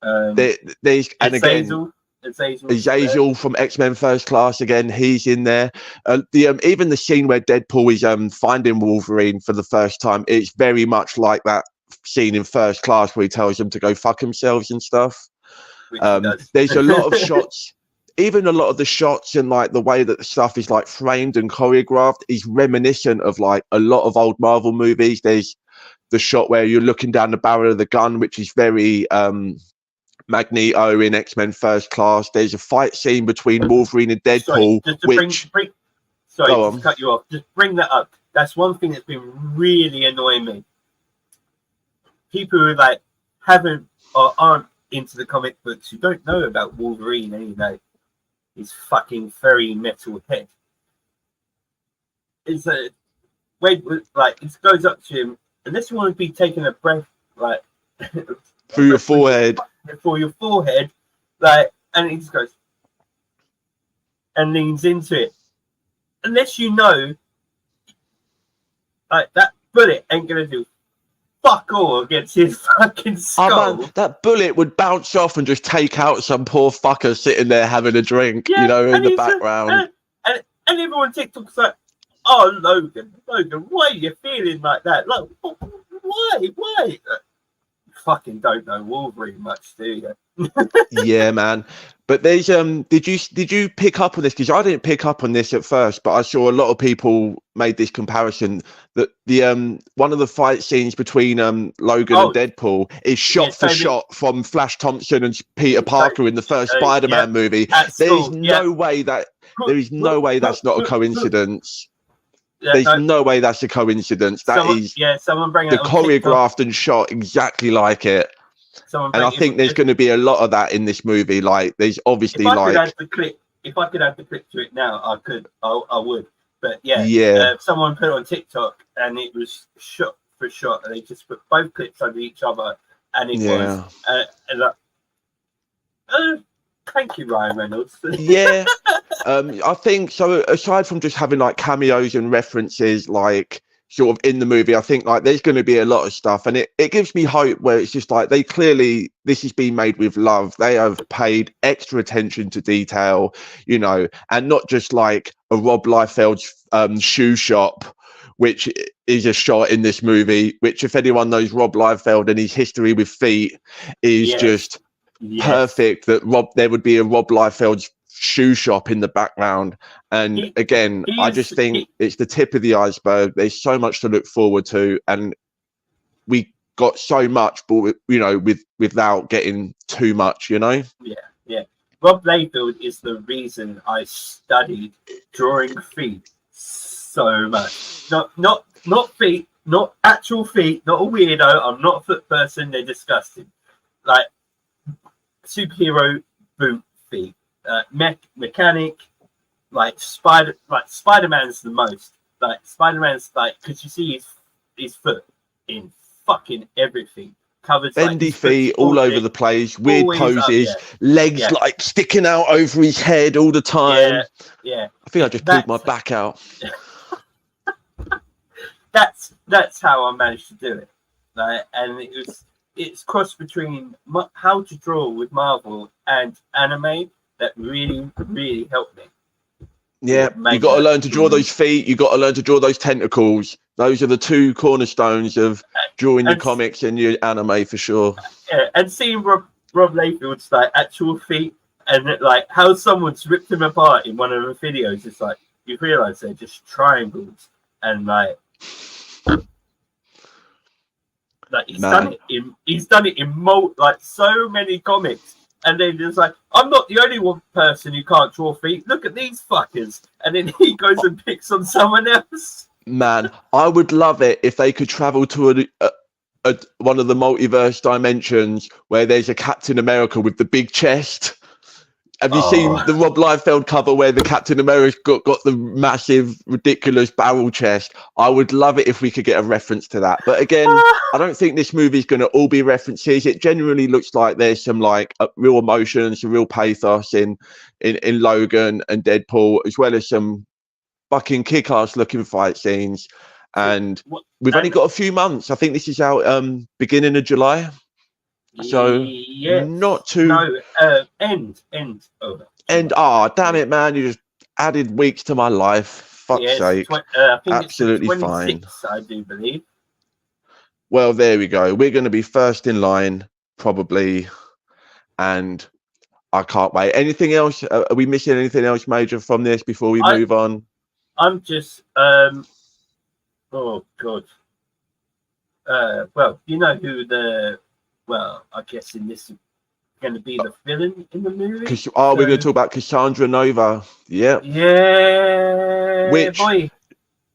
There's and again Azazel from X-Men First Class, again, he's in there. Even the scene where Deadpool is finding Wolverine for the first time, it's very much like that scene in First Class where he tells them to go fuck themselves and stuff. There's a lot of shots, even a lot of the shots and like the way that the stuff is like framed and choreographed is reminiscent of like a lot of old Marvel movies. There's the shot where you're looking down the barrel of the gun, which is very Magneto in X-Men First Class. There's a fight scene between Wolverine and Deadpool.
Sorry, to cut you off. Just bring that up. That's one thing that's been really annoying me. People who like haven't or aren't into the comic books, who don't know about Wolverine, and you know his fucking furry metal head. It's a like it goes up to him, unless you want to be taking a breath like
through your forehead.
For your forehead, like, and he just goes and leans into it. Unless you know, like, that bullet ain't gonna do fuck all against his fucking skull.
Oh man, that bullet would bounce off and just take out some poor fucker sitting there having a drink, you know, in the background.
And everyone on TikTok's like, "Oh, Logan, why are you feeling like that? Like, why?" Fucking don't know Wolverine much, do you?
Yeah, man. But there's did you pick up on this? Because I didn't pick up on this at first, but I saw a lot of people made this comparison that the one of the fight scenes between Logan and Deadpool is shot for shot from Flash Thompson and Peter Parker in the first Spider-Man movie. There's no way that there is no way that's not a coincidence. There's no way that's a coincidence.
Someone bring
the choreographed and shot exactly like it. And I think there's going to be a lot of that in this movie. Like, there's obviously
if I could add the clip to it now, I would. But someone put it on TikTok and it was shot for shot, and they just put both clips under each other, and it was. Thank you, Ryan Reynolds.
I think so. Aside from just having like cameos and references, like sort of in the movie, I think like there's going to be a lot of stuff, and it gives me hope where it's just like this has been made with love. They have paid extra attention to detail, you know, and not just like a Rob Liefeld's shoe shop, which is a shot in this movie, which if anyone knows Rob Liefeld and his history with feet is just perfect, that there would be a Rob Liefeld's shoe shop in the background. And I just think it's the tip of the iceberg. There's so much to look forward to, and we got so much, but you know, without getting too much, you know.
Rob Liefeld is the reason I studied drawing feet so much. Not feet, not actual feet, not a weirdo. I'm not a foot person. They're disgusting. Like superhero boot feet. Mechanic, like Spider-Man's the most. Like Spider-Man's like, because you see his foot in fucking everything. Covered
bendy feet all over the place, weird poses, legs like sticking out over his head all the time. I think I just pulled my back out.
That's how I managed to do it. Like, and it's cross between how to draw with Marvel and anime that really, really helped me.
Yeah, you got to learn to draw those feet. You got to learn to draw those tentacles. Those are the two cornerstones of drawing your comics and your anime for sure.
Yeah, and seeing Rob Liefeld's like actual feet, and like how someone's ripped him apart in one of the videos. It's like you realise they're just triangles, and like he's done it in like so many comics. And then it's like, I'm not the only one person who can't draw feet. Look at these fuckers. And then he goes and picks on someone else.
Man, I would love it if they could travel to one of the multiverse dimensions where there's a Captain America with the big chest. Have you seen the Rob Liefeld cover where the Captain America got the massive, ridiculous barrel chest? I would love it if we could get a reference to that. But again, I don't think this movie is going to all be references. It genuinely looks like there's some like real emotion, some real pathos in Logan and Deadpool, as well as some fucking kick-ass looking fight scenes. And we've only got a few months. I think this is out beginning of July. So not too
end.
Damn it, man, you just added weeks to my life. Fuck's sake.
I think
absolutely
it's
fine.
I do believe.
Well, there we go. We're going to be first in line probably, and I can't wait. Anything else? Are we missing anything else major from this before we move on?
I'm just oh god. Well, you know who I guess in this is going to be the villain in the movie.
We're going to talk about Cassandra Nova. Yeah.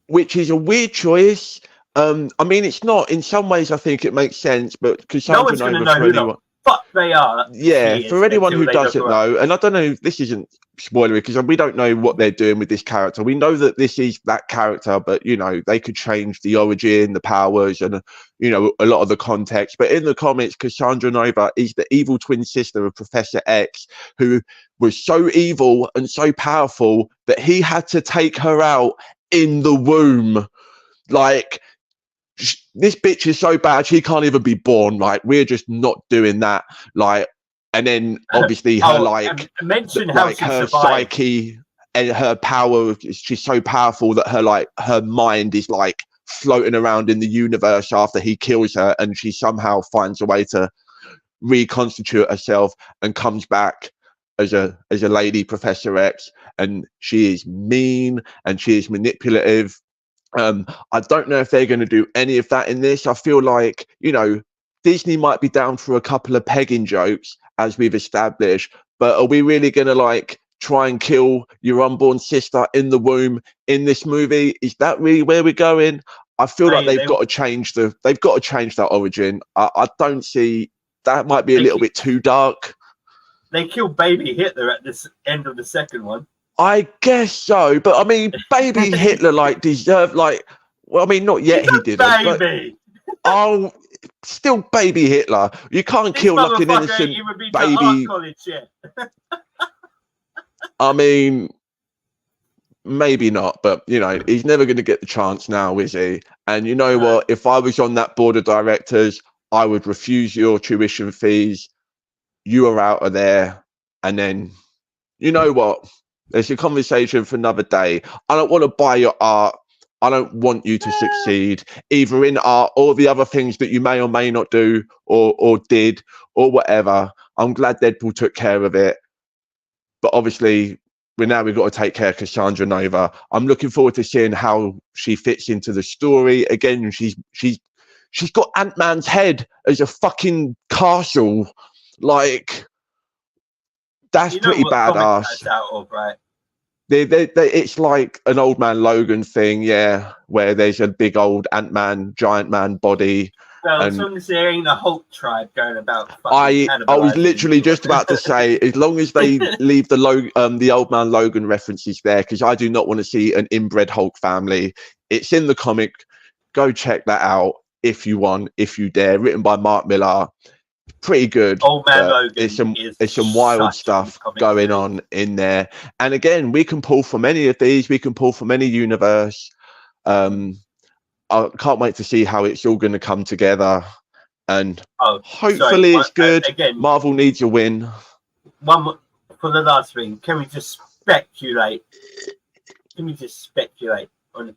Which is a weird choice. I mean, it's not. In some ways, I think it makes sense, but Cassandra Nova for anyone.
Fuck they are.
Yeah, for anyone who doesn't know, and I don't know, this isn't spoilery because we don't know what they're doing with this character. We know that this is that character, but you know, they could change the origin, the powers, and you know, a lot of the context. But in the comics, Cassandra Nova is the evil twin sister of Professor X, who was so evil and so powerful that he had to take her out in the womb. Like, this bitch is so bad she can't even be born. Like, we're just not doing that. Like, and then obviously her her psyche and her power, she's so powerful that her mind is like floating around in the universe after he kills her, and she somehow finds a way to reconstitute herself and comes back as a lady Professor X, and she is mean and she is manipulative. I don't know if they're going to do any of that in this. I feel like, you know, Disney might be down for a couple of pegging jokes, as we've established, but are we really going to like try and kill your unborn sister in the womb in this movie? Is that really where we're going? I feel like they've got to change that origin. I don't see that. Might be a little bit too dark.
They killed baby Hitler at this end of the second one.
I guess so, but I mean, baby Hitler like deserved like. Well, I mean, not yet. He didn't.
Baby.
Oh, still baby Hitler. You can't kill like an innocent baby. I mean, maybe not, but you know, he's never going to get the chance now, is he? And you know what? If I was on that board of directors, I would refuse your tuition fees. You are out of there, and then, you know what? There's a conversation for another day. I don't want to buy your art. I don't want you to succeed, either in art or the other things that you may or may not do or did or whatever. I'm glad Deadpool took care of it. But obviously, we've got to take care of Cassandra Nova. I'm looking forward to seeing how she fits into the story. Again, she's got Ant-Man's head as a fucking castle. Like, that's pretty badass.
That's out of, right?
It's like an Old Man Logan thing, yeah, where there's a big old Ant-Man, giant man body.
Well, as long as there ain't a Hulk tribe going about.
I was literally just about to say, as long as they leave the Old Man Logan references there, because I do not want to see an inbred Hulk family. It's in the comic. Go check that out if you want, if you dare. Written by Mark Millar. Pretty good.
Old Man Logan.
It's some wild stuff going on in there. And again, we can pull from any of these. We can pull from any universe. I can't wait to see how it's all going to come together. And hopefully it's good. Again, Marvel needs a win.
One more, for the last thing, can we just speculate? Can we just speculate on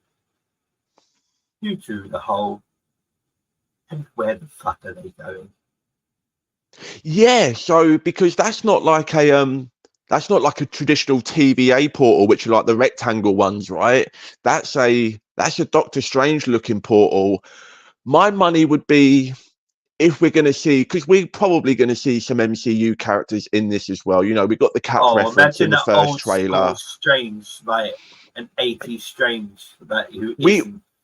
due to the whole and where the fuck are they going?
Yeah, so because that's not like a traditional TVA portal, which are like the rectangle ones, right? That's a Doctor Strange looking portal. My money would be, if we're going to see, because we're probably going to see some MCU characters in this as well. You know, we got the Cap reference in the first trailer.
Strange, like an 80s Strange that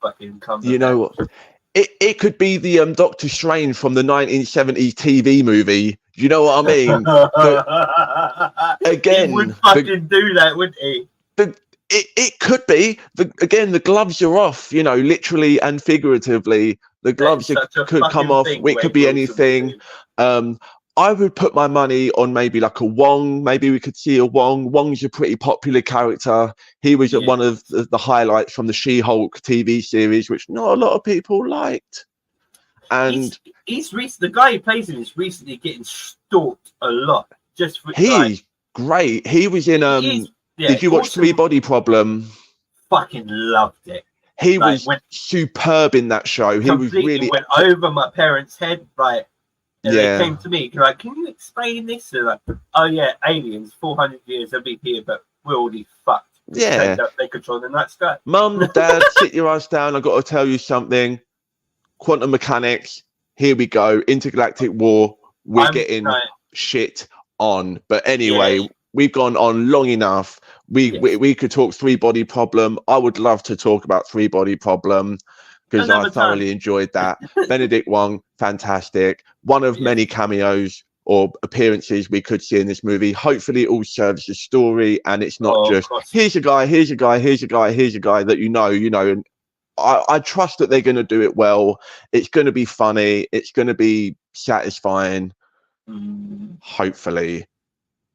fucking comes.
You know what? It could be the Doctor Strange from the 1970s TV movie. You know what I mean? Again,
he would fucking do that, wouldn't he?
It could be. Again, the gloves are off, you know, literally and figuratively. The gloves could come off. It could be anything. I would put my money on maybe like a Wong. Maybe we could see a Wong. Wong's a pretty popular character. He was one of the highlights from the She-Hulk TV series, which not a lot of people liked. And
the guy who plays him is recently getting stalked a lot.
He's great. He was in did you watch Three Body Problem?
Fucking loved it.
He was superb in that show. He was really
went over my parents' head, right? And they came to me, like, can you explain this? They're like, oh yeah, aliens, 400 years they'll be here, but we're already fucked.
Yeah.
They control the night sky.
Mum, Dad, sit your ass down. I've got to tell you something. Quantum mechanics, here we go. Intergalactic war. We're getting shit on. But anyway, we've gone on long enough. We could talk Three Body Problem. I would love to talk about Three Body Problem, because I thoroughly enjoyed that. Benedict Wong, fantastic. One of many cameos or appearances we could see in this movie. Hopefully it all serves the story, and it's not just here's a guy that you know. And I trust that they're going to do it well. It's going to be funny. It's going to be satisfying, hopefully.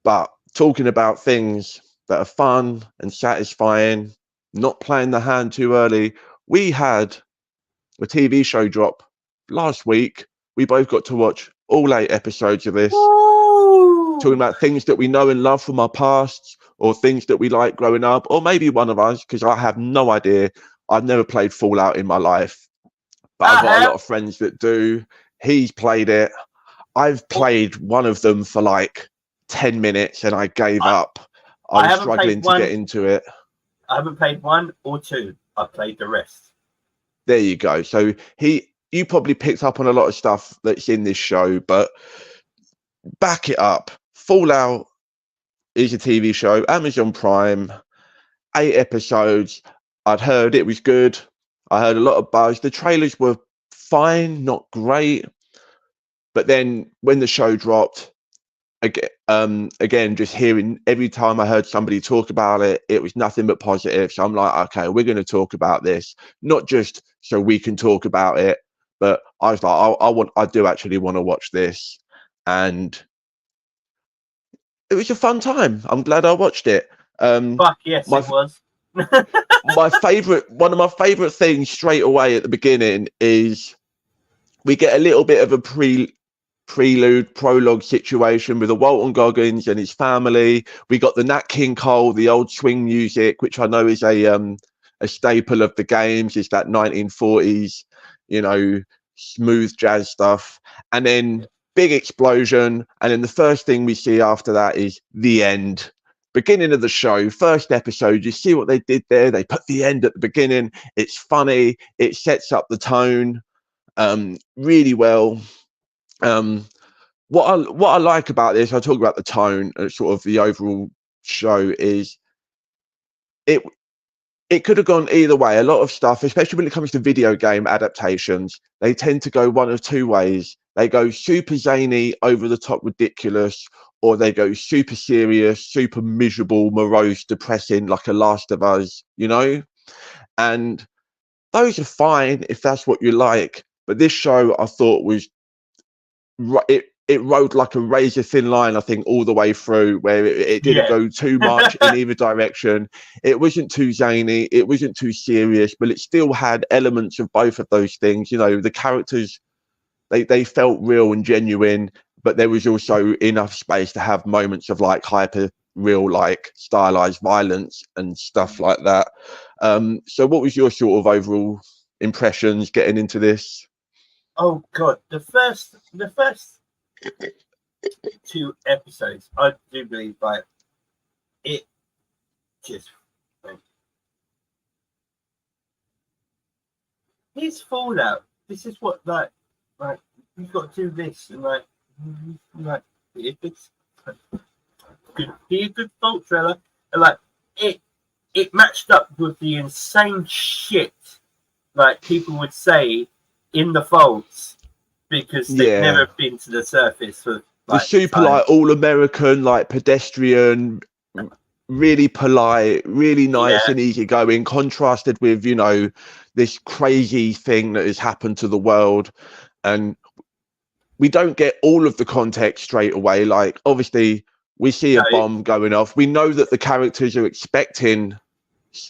But talking about things that are fun and satisfying, not playing the hand too early, we had a TV show drop last week. We both got to watch all 8 episodes of this. Woo! Talking about things that we know and love from our pasts, or things that we like growing up, or maybe one of us, because I have no idea. I've never played Fallout in my life, but I've got a lot of friends that do. He's played it. I've played one of them for like 10 minutes and I gave up.
I
I was
haven't
struggling
played
to
one.
get into it.
I haven't played 1 or 2. I've played the rest.
There you go. So you probably picked up on a lot of stuff that's in this show, but back it up. Fallout is a TV show, Amazon Prime, 8 episodes. I'd heard it was good. I heard a lot of buzz. The trailers were fine, not great. But then when the show dropped, again, just hearing every time I heard somebody talk about it, it was nothing but positive. So I'm like, okay, we're going to talk about this, not just so we can talk about it, but I was like, I do actually want to watch this, and it was a fun time. I'm glad I watched it.
Fuck yes, it was.
One of my favorite things straight away at the beginning is we get a little bit of a prologue situation with the Walton Goggins and his family. We got the Nat King Cole, the old swing music, which I know is a staple of the games. It's that 1940s, smooth jazz stuff, and then big explosion, and then the first thing we see after that is the end. Beginning of the show, first episode, you see what they did there. They put the end at the beginning. It's funny. It sets up the tone really well. What I like about this, I talk about the tone and sort of the overall show, is it could have gone either way. A lot of stuff, especially when it comes to video game adaptations, they tend to go one of two ways. They go super zany, over the top, ridiculous, or they go super serious, super miserable, morose, depressing, like a Last of Us, and those are fine if that's what you like. But this show, I thought, was it rode like a razor thin line, I think, all the way through, where it didn't go too much in either direction. It wasn't too zany, it wasn't too serious, but it still had elements of both of those things. The characters, they felt real and genuine, but there was also enough space to have moments of like hyper real, like stylized violence and stuff like that. So what was your sort of overall impressions getting into this?
Oh god, the first 2 episodes, I do believe, like, it just here's Fallout. This is what like you've got to do this, and like if it's good, be a good fault trailer, and like it matched up with the insane shit like people would say in the folds, because they've never been to the surface for
the super like all American, like pedestrian, really polite, really nice and easygoing, contrasted with this crazy thing that has happened to the world. And we don't get all of the context straight away. Like, obviously we see a bomb going off, we know that the characters are expecting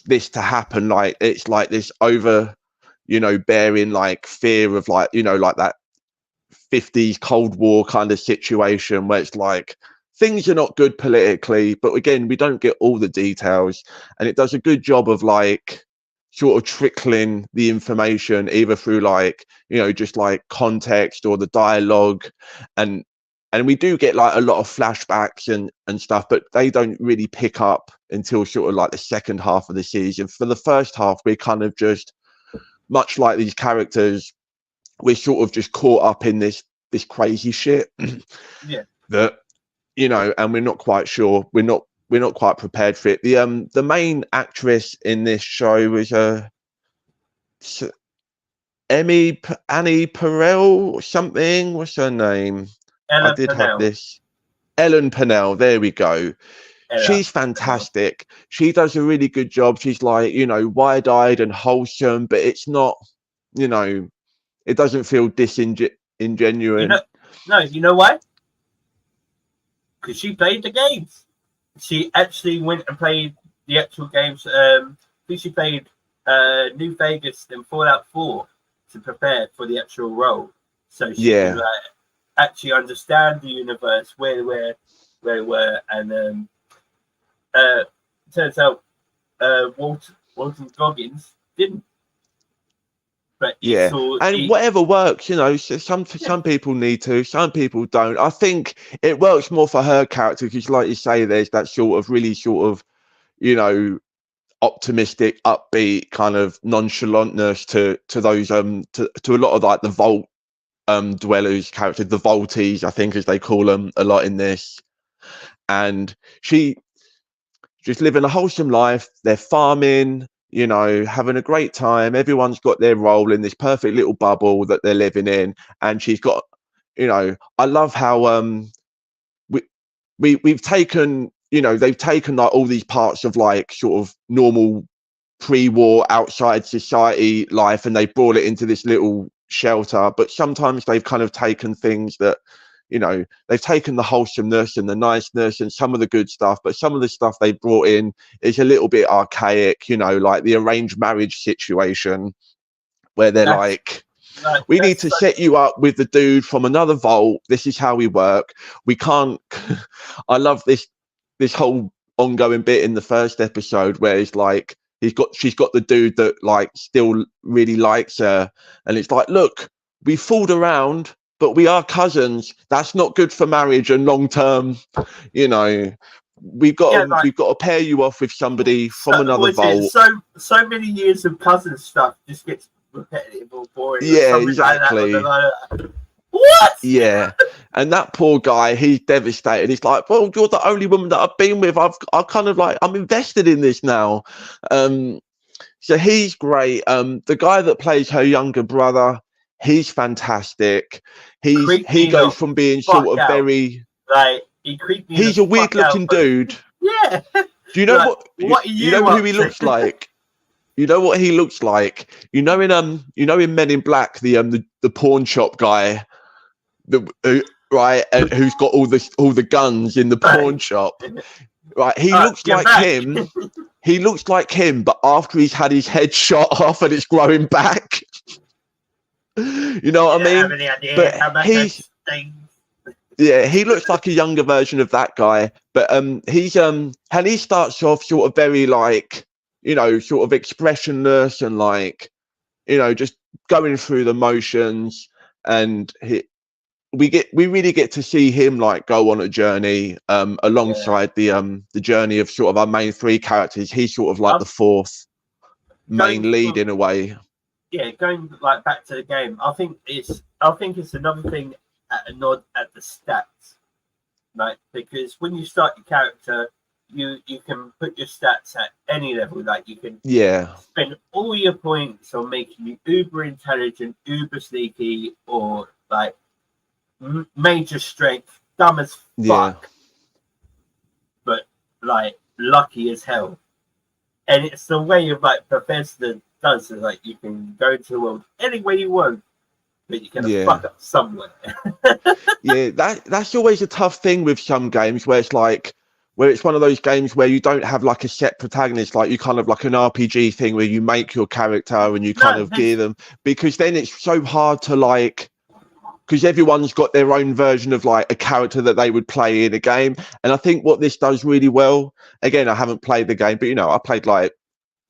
this to happen, like it's like this over bearing like fear of like like that 50s Cold War kind of situation where it's like things are not good politically, but again, we don't get all the details, and it does a good job of like sort of trickling the information either through like just like context or the dialogue, and we do get like a lot of flashbacks and stuff, but they don't really pick up until sort of like the second half of the season. For the first half, we're kind of just, much like these characters, we're sort of just caught up in this crazy shit that and we're not quite sure, we're not quite prepared for it. The main actress in this show was Annie Perel or something. What's her name?
Ellen
I did
Purnell.
have this. Ellen Purnell, there we go. She's fantastic. She does a really good job. She's like, wide-eyed and wholesome, but it's not, it doesn't feel disingenuous.
You know why? Because she played the games. She actually went and played the actual games. I think she played New Vegas and Fallout 4 to prepare for the actual role. So she could actually understand the universe, where they were, and turns out Walton Goggins didn't. But
Yeah, and whatever works, you know. So some people need to, some people don't. I think it works more for her character because, like you say, there's that sort of really sort of, you know, optimistic, upbeat kind of nonchalantness to those to a lot of like the vault dwellers characters, the vaulties, I think as they call them a lot in this. And she just living a wholesome life. They're farming, you know, having a great time. Everyone's got their role in this perfect little bubble that they're living in. And she's got, you know, I love how we've taken, you know, they've taken like all these parts of like sort of normal pre-war outside society life and they brought it into this little shelter. But sometimes they've kind of taken things that, you know, they've taken the wholesomeness and the niceness and some of the good stuff, but some of the stuff they brought in is a little bit archaic, you know, like the arranged marriage situation where they're like, we need to set you up with the dude from another vault. This is how we work. We can't. I love this whole ongoing bit in the first episode where it's like she's got the dude that like still really likes her, and it's like, look, we fooled around, but we are cousins. That's not good for marriage and long term. You know, we've got to pair you off with somebody from another vault.
So many years of cousin stuff just gets repetitive or boring.
Yeah, exactly.
What?
Yeah, and that poor guy, he's devastated. He's like, well, you're the only woman that I've been with. I kind of like, I'm invested in this now. So he's great. The guy that plays her younger brother, he's fantastic. He goes from being sort of very
like
he's a weird looking dude.
Yeah.
Do you know you know who he looks like? You know what he looks like? You know in Men in Black, the pawn shop guy, right, and who's got all the guns in the pawn shop. Right, he looks like him. He looks like him, but after he's had his head shot off and it's growing back. You know what I mean?
Have any idea
yeah, he looks like a younger version of that guy, but he's and he starts off sort of very like, you know, sort of expressionless and like, you know, just going through the motions, and we really get to see him like go on a journey alongside the journey of sort of our main three characters. He's sort of like the fourth main lead in a way.
Yeah, going like back to the game, I think it's another thing at a nod at the stats, like, because when you start your character, you can put your stats at any level. Like you can spend all your points on making you uber intelligent, uber sneaky, or like major strength, dumb as fuck, but like lucky as hell. And it's the way of like Bethesda does it. Like you can go into the world any way you want, but you can fuck up somewhere.
Yeah, that's always a tough thing with some games where it's like, where it's one of those games where you don't have like a set protagonist, like you kind of like an RPG thing where you make your character and you kind of gear them, because then it's so hard to like, because everyone's got their own version of like a character that they would play in a game. And I think what this does really well, again, I haven't played the game, but you know, I played like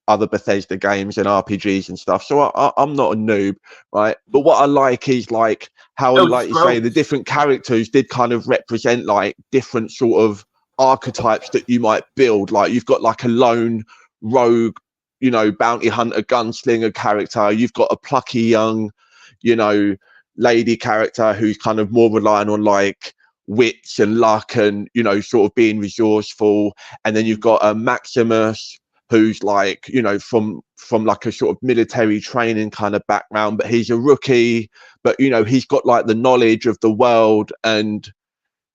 other Bethesda games and RPGs and stuff, so I'm not a noob, right? But what I like is like how, like you say, the different characters did kind of represent like different sort of archetypes that you might build. Like you've got like a lone rogue, you know, bounty hunter, gunslinger character. You've got a plucky young, you know, lady character who's kind of more relying on like wits and luck and, you know, sort of being resourceful. And then you've got Maximus, who's like, you know, from like a sort of military training kind of background, but he's a rookie, but you know, he's got like the knowledge of the world, and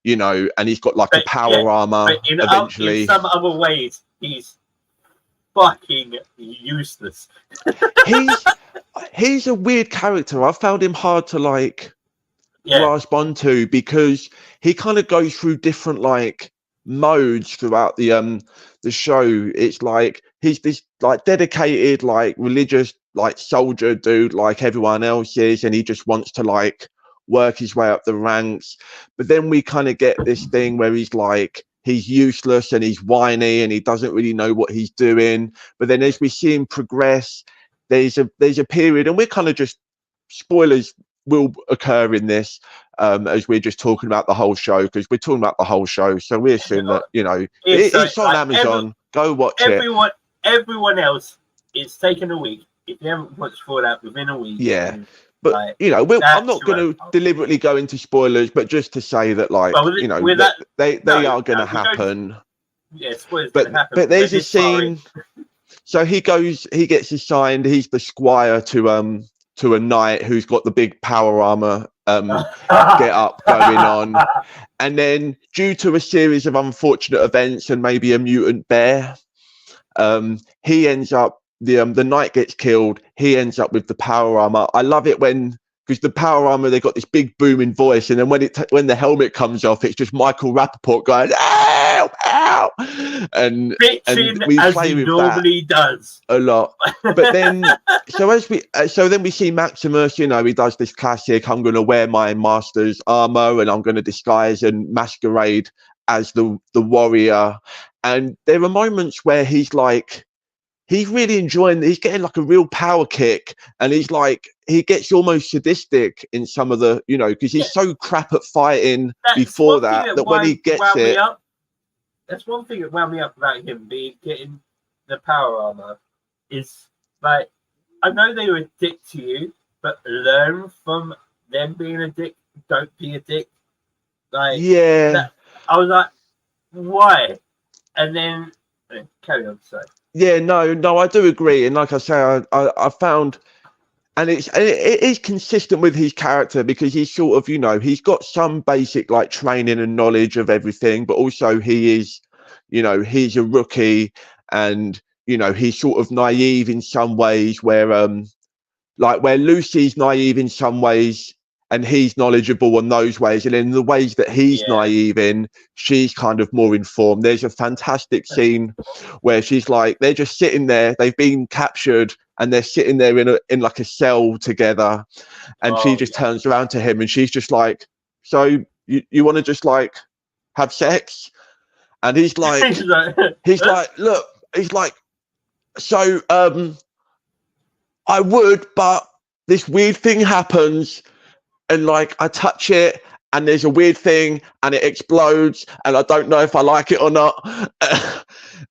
you know, and he's got like a power armor eventually.
In some other ways, he's fucking useless.
He's a weird character. I found him hard to like grasp onto, because he kind of goes through different like modes throughout the show. It's like he's this like dedicated like religious like soldier dude like everyone else is, and he just wants to like work his way up the ranks. But then we kind of get this thing where he's like, he's useless and he's whiny and he doesn't really know what he's doing. But then as we see him progress, there's a period, and we're kind of just spoilers will occur in this as we're just talking about the whole show, because we're talking about the whole show, so we assume that it's on Amazon. Go watch it.
Everyone else, it's taken a week. If you haven't watched Fallout within a week,
but I'm not going to deliberately go into spoilers, but just to say that they are going to happen.
Yeah, spoilers going to happen.
But there's a scene. So he gets assigned. He's the squire to a knight who's got the big power armor get up going on, and then due to a series of unfortunate events and maybe a mutant bear, he ends up. The knight gets killed. He ends up with the power armor. I love it because the power armor, they got this big booming voice, and then when the helmet comes off, it's just Michael Rappaport going ow, ow, and we play with that
does
a lot. But then, so then we see Maximus. He does this classic: I'm going to wear my master's armor, and I'm going to disguise and masquerade as the warrior. And there are moments where he's really enjoying, he's getting like a real power kick, and he gets almost sadistic in some of the, because he's so crap at fighting before that when he gets it.
That's one thing that wound me up about him getting the power armor is I know they were a dick to you, but learn from them being a dick. Don't be a dick. I was like, why? And then carry on, sorry.
Yeah, no, I do agree, and like I say, I found, and it is consistent with his character, because he's sort of, he's got some basic training and knowledge of everything, but also he is, he's a rookie, and he's sort of naive in some ways, where where Lucy's naive in some ways, and he's knowledgeable in those ways, and in the ways that he's naive in, she's kind of more informed. There's a fantastic scene where she's they're just sitting there, they've been captured, and they're sitting there in a cell together, and she just turns around to him, and she's just like, so you want to just have sex? And he's like, look, he's like, so I would, but this weird thing happens, and I touch it, and there's a weird thing, and it explodes, and I don't know if I like it or not.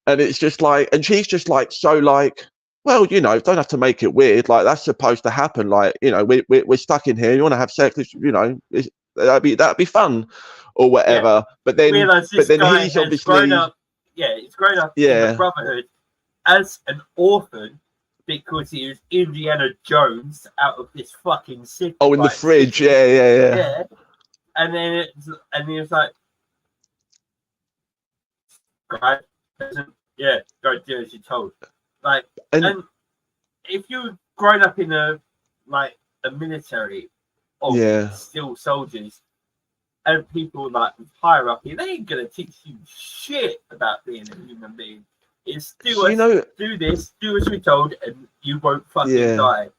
And it's just and she's just so well, don't have to make it weird. That's supposed to happen. We're stuck in here. You want to have sex? That'd be fun, or whatever. Yeah. But then he's obviously
grown up. Yeah, he's grown up in the Brotherhood as an orphan, because he was Indiana Jones out of this fucking city.
Oh, in the fridge, yeah.
And then he was like, right, go do as you're told. And if you've grown up in a military of still soldiers, and people higher up here, they ain't gonna teach you shit about being a human being. It's do this, do as we're told, and you won't fucking die.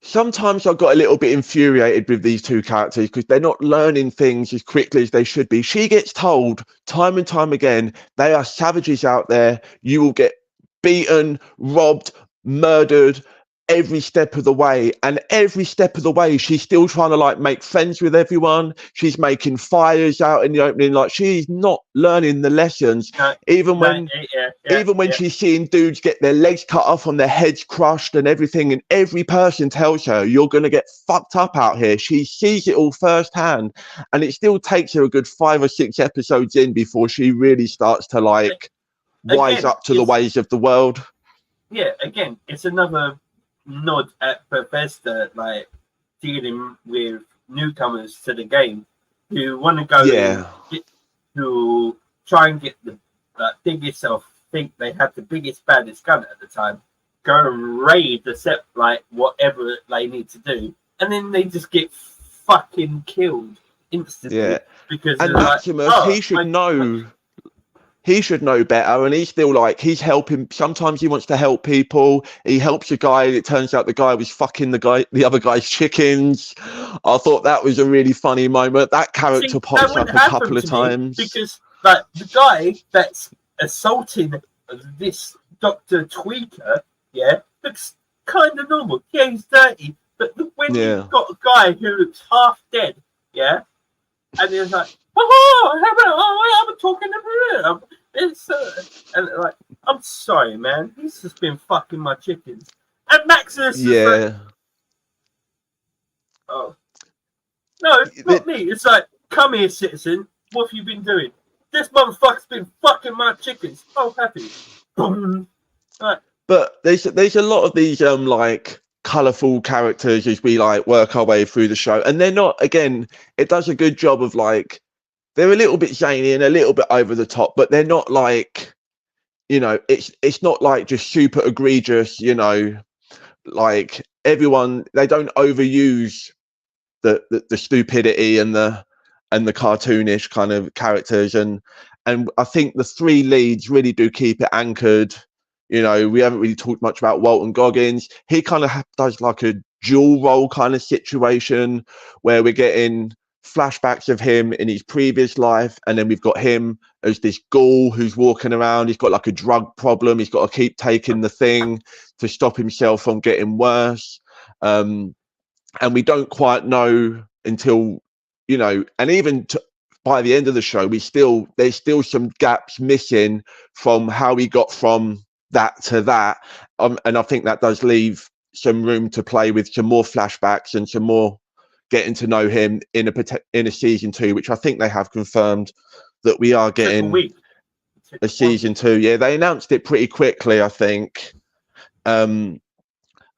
Sometimes I got a little bit infuriated with these two characters, because they're not learning things as quickly as they should be. She gets told time and time again, they are savages out there. You will get beaten, robbed, murdered every step of the way. And every step of the way, she's still trying to make friends with everyone. She's making fires out in the opening. She's not learning the lessons. Even when she's seeing dudes get their legs cut off and their heads crushed and everything, and every person tells her, you're going to get fucked up out here. She sees it all firsthand, and it still takes her a good 5 or 6 episodes in before she really starts to wise up to the ways of the world.
Yeah, again, it's another nod at Bethesda, dealing with newcomers to the game who want to go in, who try and get the biggest think they have the biggest, baddest gun at the time, go and raid the set, whatever they need to do, and then they just get fucking killed instantly. Yeah, because
Maximus, he should know. He should know better, and he's still he's helping. Sometimes he wants to help people. He helps a guy. It turns out the guy was fucking the other guy's chickens. I thought that was a really funny moment. That character pops up a couple of times.
Because the guy that's assaulting this Dr. Tweaker, looks kind of normal. Yeah, he's dirty, but when you've got a guy who looks half dead, yeah, and he's like, I'm talking to him. It's and like, I'm sorry, man. He's just been fucking my chickens. And Maximus is like, oh no, not me. It's like, come here, citizen. What have you been doing? This motherfucker's been fucking my chickens. Oh, happy. Right.
But there's a lot of these like colourful characters as we like work our way through the show, and they're not. Again, it does a good job of like, they're a little bit zany and a little bit over the top, but they're not like, you know, it's not like just super egregious, you know, like everyone, they don't overuse the stupidity and the cartoonish kind of characters, and I think the three leads really do keep it anchored. You know, we haven't really talked much about Walton Goggins. He kind of does like a dual role kind of situation where we're getting flashbacks of him in his previous life, and then we've got him as this ghoul who's walking around. He's got like a drug problem. He's got to keep taking the thing to stop himself from getting worse. And we don't quite know until, you know, and even by the end of the show, there's still some gaps missing from how he got from that to that. And I think that does leave some room to play with some more flashbacks and some more getting to know him in a season 2, which I think they have confirmed that we are getting a season 2. Yeah, they announced it pretty quickly, I think. Something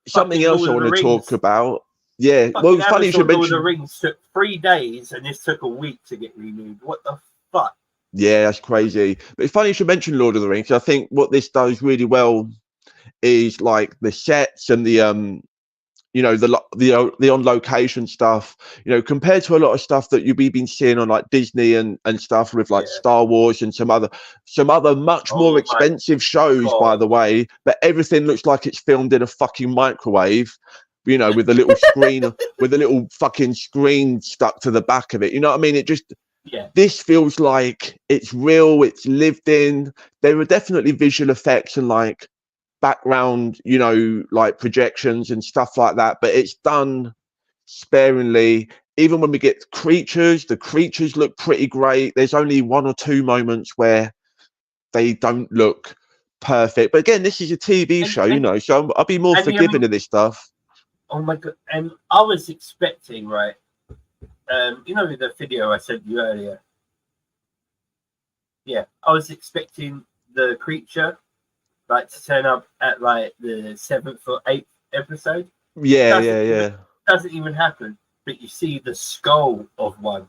else I want to talk about. Yeah, well, it's funny you should mention.
Lord of the Rings took 3 days, and this took a week to get renewed. What the fuck?
Yeah, that's crazy. But it's funny you should mention Lord of the Rings. I think what this does really well is like the sets and the you know, the on location stuff, you know, compared to a lot of stuff that we've been seeing on like Disney and stuff with like Star Wars and some other much more expensive shows, by the way, but everything looks like it's filmed in a fucking microwave, you know, with a little screen with a little fucking screen stuck to the back of it. You know what I mean? It just, this feels like it's real, it's lived in. There are definitely visual effects and like background, you know, like projections and stuff like that, but it's done sparingly. Even when we get creatures, the creatures look pretty great. There's only 1 or 2 moments where they don't look perfect, but again, this is a TV show, you know, so I'll be more forgiving of this stuff.
Oh my god. And I was expecting, right, you know, the video I sent you earlier, I was expecting the creature like to turn up at like the 7th or 8th episode. Doesn't even happen, but you see the skull of one.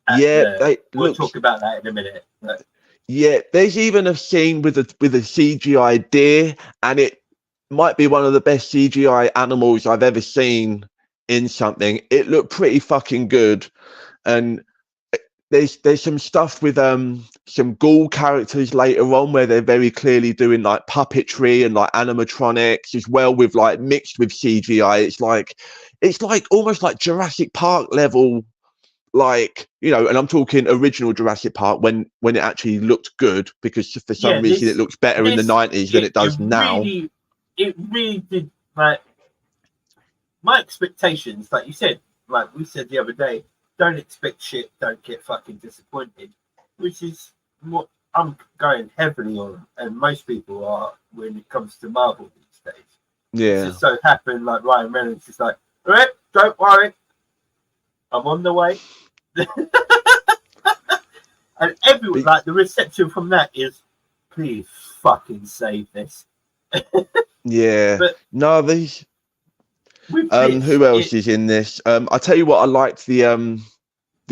We'll talk about that in a minute. But.
Yeah, there's even a scene with a CGI deer, and it might be one of the best CGI animals I've ever seen in something. It looked pretty fucking good, and there's some stuff with some ghoul characters later on where they're very clearly doing like puppetry and like animatronics as well, with like mixed with CGI. It's like almost like Jurassic Park level, like, you know, and I'm talking original Jurassic Park when it actually looked good, because for some reason it looks better in the 90s than it does now.
It really did. Like, my expectations, like you said, like we said the other day, don't expect shit, don't get fucking disappointed, which is what I'm going heavily on, and most people are when it comes to Marvel these days.
Yeah.
It just so happened, like Ryan Reynolds is like, all right, don't worry, I'm on the way. And everyone, like, the reception from that is, please fucking save this.
Yeah.
But
no, these. Who else is in this? I'll tell you what, I liked the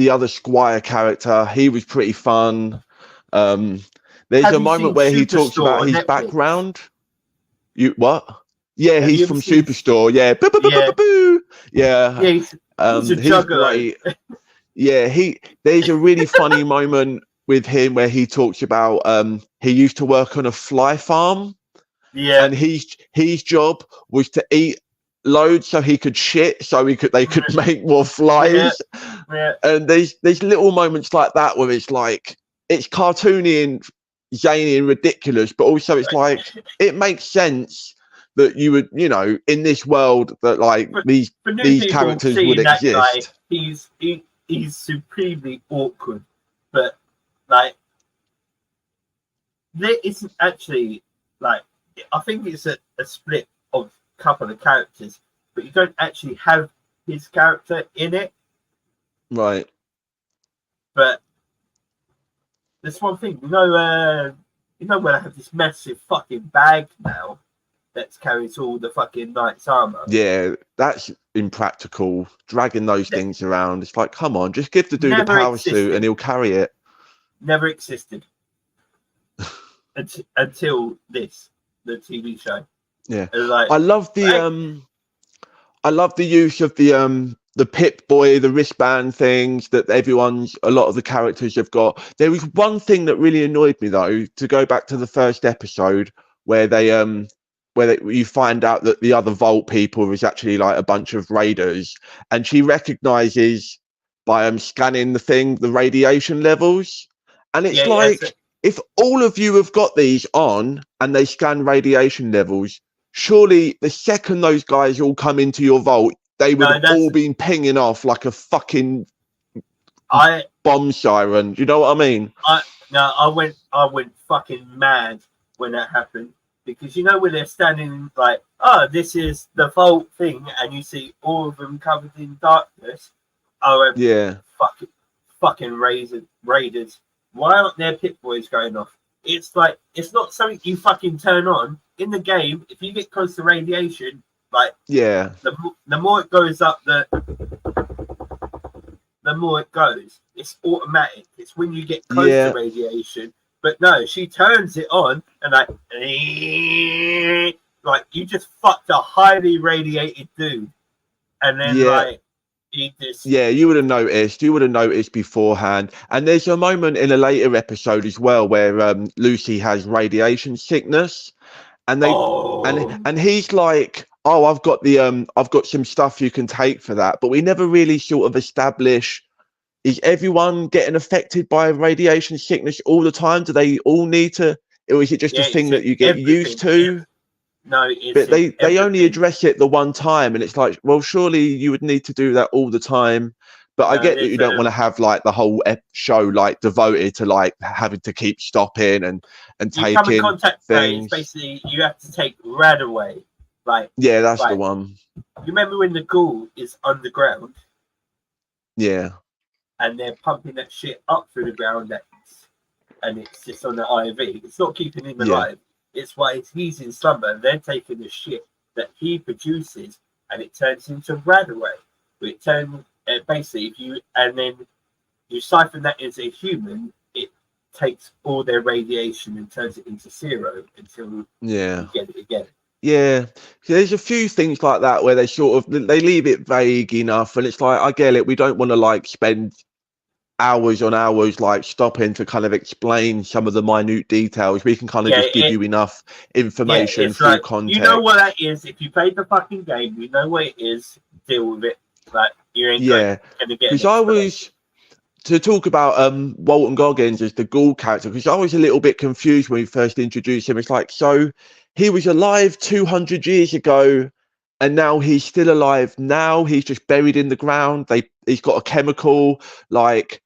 other Squire character. He was pretty fun. There's a moment where he talks about his background. You what? Yeah, he's from Superstore. Yeah. Boo, boo, boo, boo, boo. Yeah.
He's a juggler.
Great. Yeah, there's a really funny moment with him where he talks about he used to work on a fly farm.
Yeah.
And his job was to eat loads so he could shit, so they could make more flies. And there's little moments like that where it's like, it's cartoony and zany and ridiculous, but also it's like, it makes sense that you would, you know, in this world that like
For
these characters would
that guy,
exist.
He's supremely awkward, but like there isn't actually like I think it's a split of a couple of characters, but you don't actually have his character in it.
Right.
But there's one thing, you know when I have this massive fucking bag now that carries all the fucking knight's armor.
Yeah, that's impractical. Dragging those things around. It's like, come on, just give the dude a power suit and he'll carry it.
Never existed. Until the TV show.
Yeah.
Like,
I love the use of the Pip-Boy, the wristband things that a lot of the characters have got. There was one thing that really annoyed me though, to go back to the first episode where you find out that the other Vault people is actually like a bunch of raiders, and she recognizes by scanning the radiation levels, and it's if all of you have got these on and they scan radiation levels, surely the second those guys all come into your vault, they would have all been pinging off like a fucking bomb siren. You know what I mean?
I went fucking mad when that happened, because you know when they're standing like, oh, this is the Vault thing, and you see all of them covered in darkness. I went, yeah, fucking raiders. Why aren't there Pip-Boys going off? It's like, it's not something you fucking turn on in the game. If you get close to radiation, like, yeah, the more it goes up, the more it goes. It's automatic. It's when you get close to radiation. But no, she turns it on and like you just fucked a highly radiated dude, and then like.
Yeah, you would have noticed. You would have noticed beforehand. And there's a moment in a later episode as well where Lucy has radiation sickness, and and he's like, "Oh, I've got some stuff you can take for that." But we never really sort of establish, is everyone getting affected by radiation sickness all the time? Do they all need to, or is it just a thing that you get used to?
Yeah. No,
but they only address it the one time, and it's like, well, surely you would need to do that all the time. But I get that you don't want to have like the whole show like devoted to like having to keep stopping and taking come in contact things.
Basically, you have to take Radaway. Like,
yeah, that's the one.
You remember when the ghoul is underground?
Yeah.
And they're pumping that shit up through the ground, and it's just on the IV. It's not keeping him alive. It's why he's in slumber. They're taking the shit that he produces, and it turns into Radaway. It turns basically, then you siphon that into a human, it takes all their radiation and turns it into zero until you get it again.
Yeah, there's a few things like that where they leave it vague enough, and it's like, I get it. We don't want to like spend hours on hours like stopping to kind of explain some of the minute details. We can kind of just give you enough information through context.
You know what that is. If you played the fucking game, you know what it is. Deal with it. Like, you ain't going to get.
Because I was to talk about Walton Goggins as the ghoul character, because I was a little bit confused when we first introduced him. It's like, so he was alive 200 years ago, and now he's still alive. Now he's just buried in the ground. He's got a chemical, like,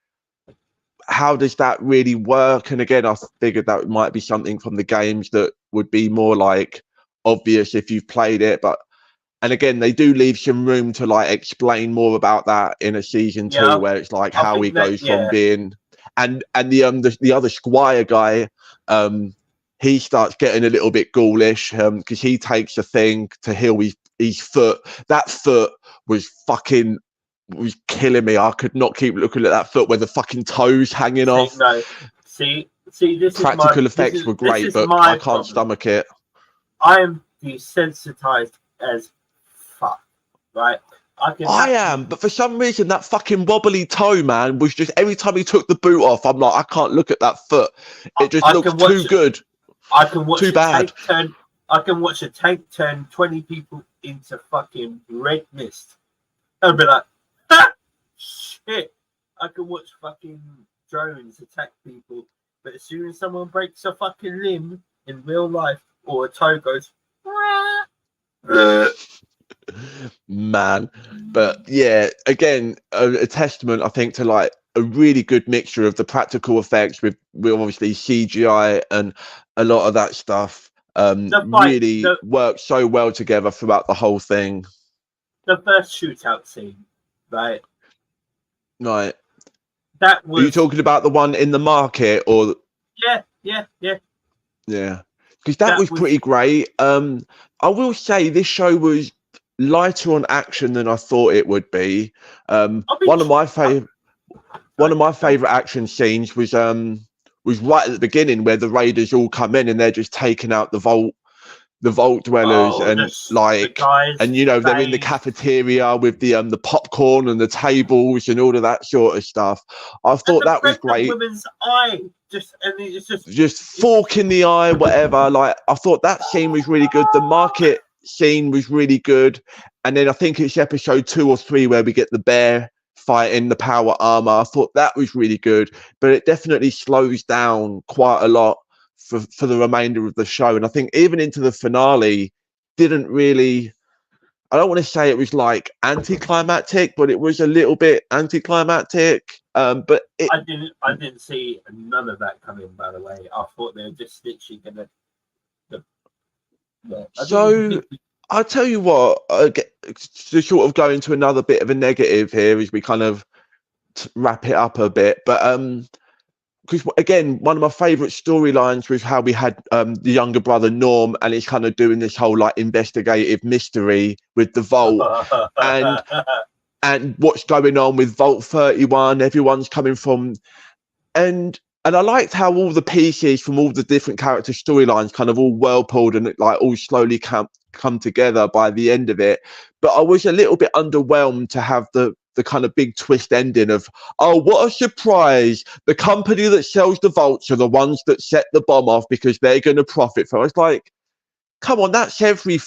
how does that really work? And again, I figured that might be something from the games that would be more like obvious if you've played it. And again, they do leave some room to like explain more about that in a season 2, where it's like how he goes from being, and the other Squire guy, he starts getting a little bit ghoulish because he takes a thing to heal his foot. That foot was killing me. I could not keep looking at that foot where the fucking toes hanging off.
No, see, this
practical effects were great, but I can't stomach it.
I am desensitized as fuck, right?
I am, but for some reason that fucking wobbly toe, man, was just every time he took the boot off, I'm like, I can't look at that foot. It just looks too good.
I can watch
too bad.
I can watch a tank turn 20 people into fucking red mist. I'll be like, shit. I can watch fucking drones attack people, but as soon as someone breaks a fucking limb in real life or a toe goes,
Man, but yeah, again, a testament, I think, to like a really good mixture of the practical effects with obviously CGI and a lot of that stuff. Really worked so well together throughout the whole thing.
The first shootout scene, right?
Right.
That was.
Are you talking about the one in the market, or?
Yeah.
Yeah, because that was pretty great. I will say this show was lighter on action than I thought it would be. One of my favorite action scenes was right at the beginning, where the raiders all come in and they're just taking out the vault dwellers, and like, and you know, they're in the cafeteria with the popcorn and the tables and all of that sort of stuff. I thought that was great.
Woman's eye,
just fork in the eye, whatever. Like, I thought that scene was really good. The market scene was really good, and then I think it's episode 2 or 3 where we get the bear fighting the power armor. I thought that was really good, but it definitely slows down quite a lot for the remainder of the show. And I think even into the finale didn't really, I don't want to say it was like anticlimactic, but it was a little bit anticlimactic. But
I didn't see none of that coming, by the way. I thought they were just literally gonna
so I'll tell you what, to sort of go into another bit of a negative here as we kind of wrap it up a bit, but because again, one of my favorite storylines was how we had the younger brother Norm, and he's kind of doing this whole like investigative mystery with the vault and what's going on with Vault 31. Everyone's coming from, and I liked how all the pieces from all the different character storylines kind of all whirlpooled and like all slowly come together by the end of it. But I was a little bit underwhelmed to have the kind of big twist ending of, oh, what a surprise, the company that sells the vaults are the ones that set the bomb off because they're going to profit from it. It's like, come on, that's every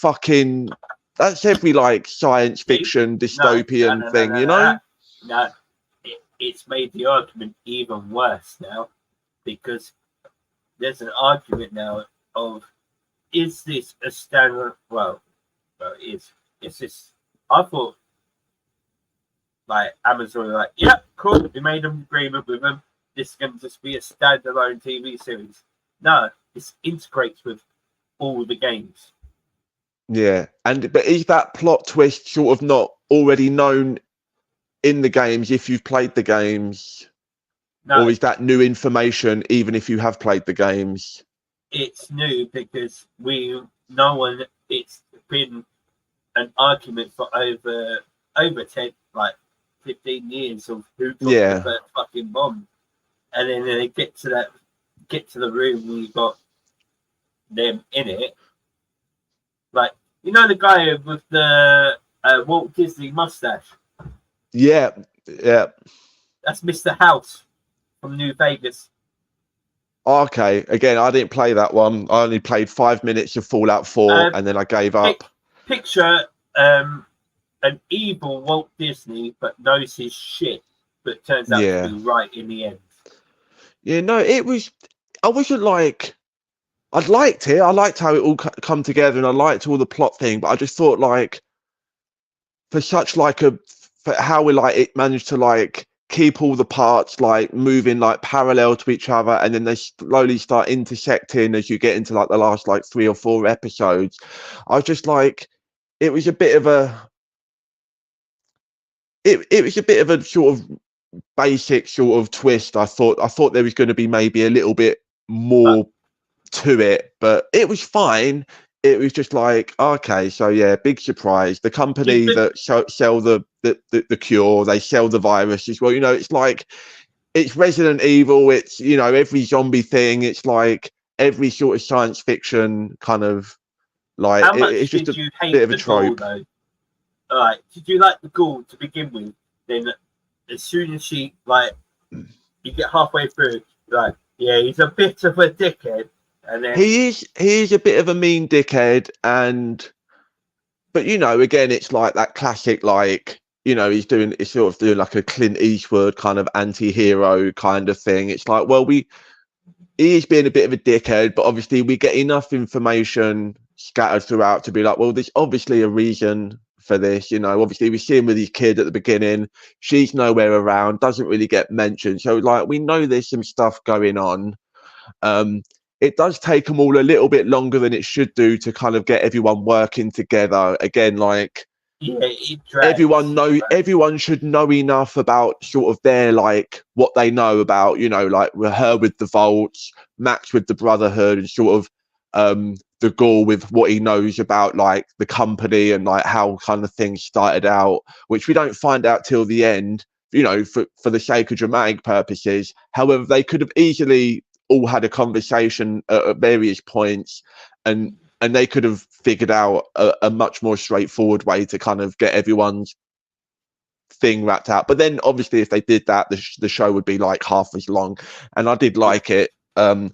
like science fiction dystopian thing, you know?
No, it's made the argument even worse now, because there's an argument now of, is this a standard? Well, it's this. I thought, like, Amazon were like, yeah, cool, we made an agreement with them. This is going to just be a standalone TV series. No, this integrates with all the games.
Yeah, but is that plot twist sort of not already known in the games if you've played the games? No. Or is that new information even if you have played the games?
It's new because it's been an argument for over 10, like 15 years of who dropped the first fucking bomb. And then they get to the room where you got them in it. Like, you know the guy with the Walt Disney mustache?
Yeah.
That's Mr. House from New Vegas.
Okay, again, I didn't play that one. I only played 5 minutes of Fallout 4 and then I gave up.
Picture an evil Walt Disney but knows his shit, but turns out to be right in the end.
Yeah, no, I wasn't like, I liked it. I liked how it all come together, and I liked all the plot thing, but I just thought, like, for how we like it managed to like keep all the parts like moving like parallel to each other, and then they slowly start intersecting as you get into like the last like 3 or 4 episodes. I was just like, it was a bit of a sort of basic sort of twist. I thought there was going to be maybe a little bit more to it, but it was fine. It was just like, okay, so yeah, big surprise. The company that sell the cure, they sell the virus as well. You know, it's like, it's Resident Evil. It's, you know, every zombie thing. It's like every sort of science fiction kind of like. It's just a bit of a trope.
Ghoul, all right, did you like the ghoul to begin with? Then, as soon as she you get halfway through, like, yeah, he's a bit of a dickhead. And then
he is a bit of a mean dickhead, but you know, again, it's like that classic, like, you know, he's sort of doing like a Clint Eastwood kind of anti-hero kind of thing. It's like, well, he is being a bit of a dickhead, but obviously we get enough information scattered throughout to be like, well, there's obviously a reason for this, you know. Obviously we see him with his kid at the beginning, she's nowhere around, doesn't really get mentioned, so like we know there's some stuff going on. It does take them all a little bit longer than it should do to kind of get everyone working together again. Like,
it drags,
everyone should know enough about sort of their, like, what they know about, you know, like her with the Vaults, Max with the Brotherhood, and sort of the Ghoul with what he knows about like the company and like how kind of things started out, which we don't find out till the end, you know, for the sake of dramatic purposes. However, they could have easily all had a conversation at various points, and they could have figured out a much more straightforward way to kind of get everyone's thing wrapped out. But then obviously if they did that, the show would be like half as long, and I did like it. But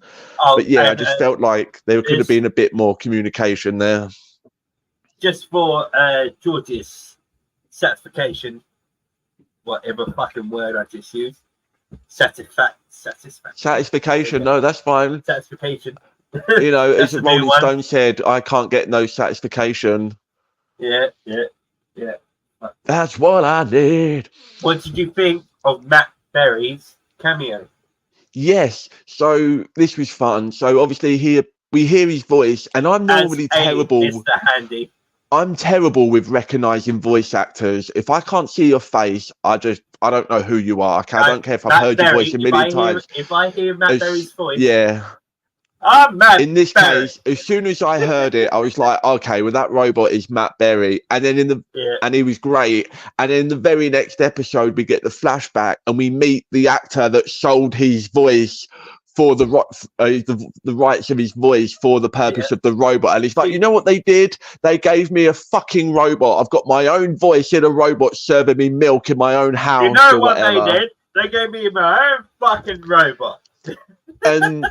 yeah, I just felt like there could have been a bit more communication there.
Just for George's satisfaction, whatever fucking word I just used, satisfaction.
No, that's fine.
Satisfaction.
You know, as Rolling Stone said, I can't get no satisfaction.
Yeah.
That's what I did.
What did you think of Matt Berry's cameo?
Yes, so this was fun. So obviously we hear his voice, and I'm normally terrible.
Mr. Handy.
I'm terrible with recognizing voice actors. If I can't see your face, I don't know who you are. I don't care if I've heard your voice a million times.
If I hear Matt Berry's voice,
yeah. In this case, as soon as I heard it, I was like, okay, well, that robot is Matt Berry. And then and he was great. And then in the very next episode, we get the flashback and we meet the actor that sold his voice for the rights of his voice for the purpose of the robot. And he's like, you know what they did? They gave me a fucking robot. I've got my own voice in a robot serving me milk in my own house.
You know what they did? They gave me my own fucking robot.
And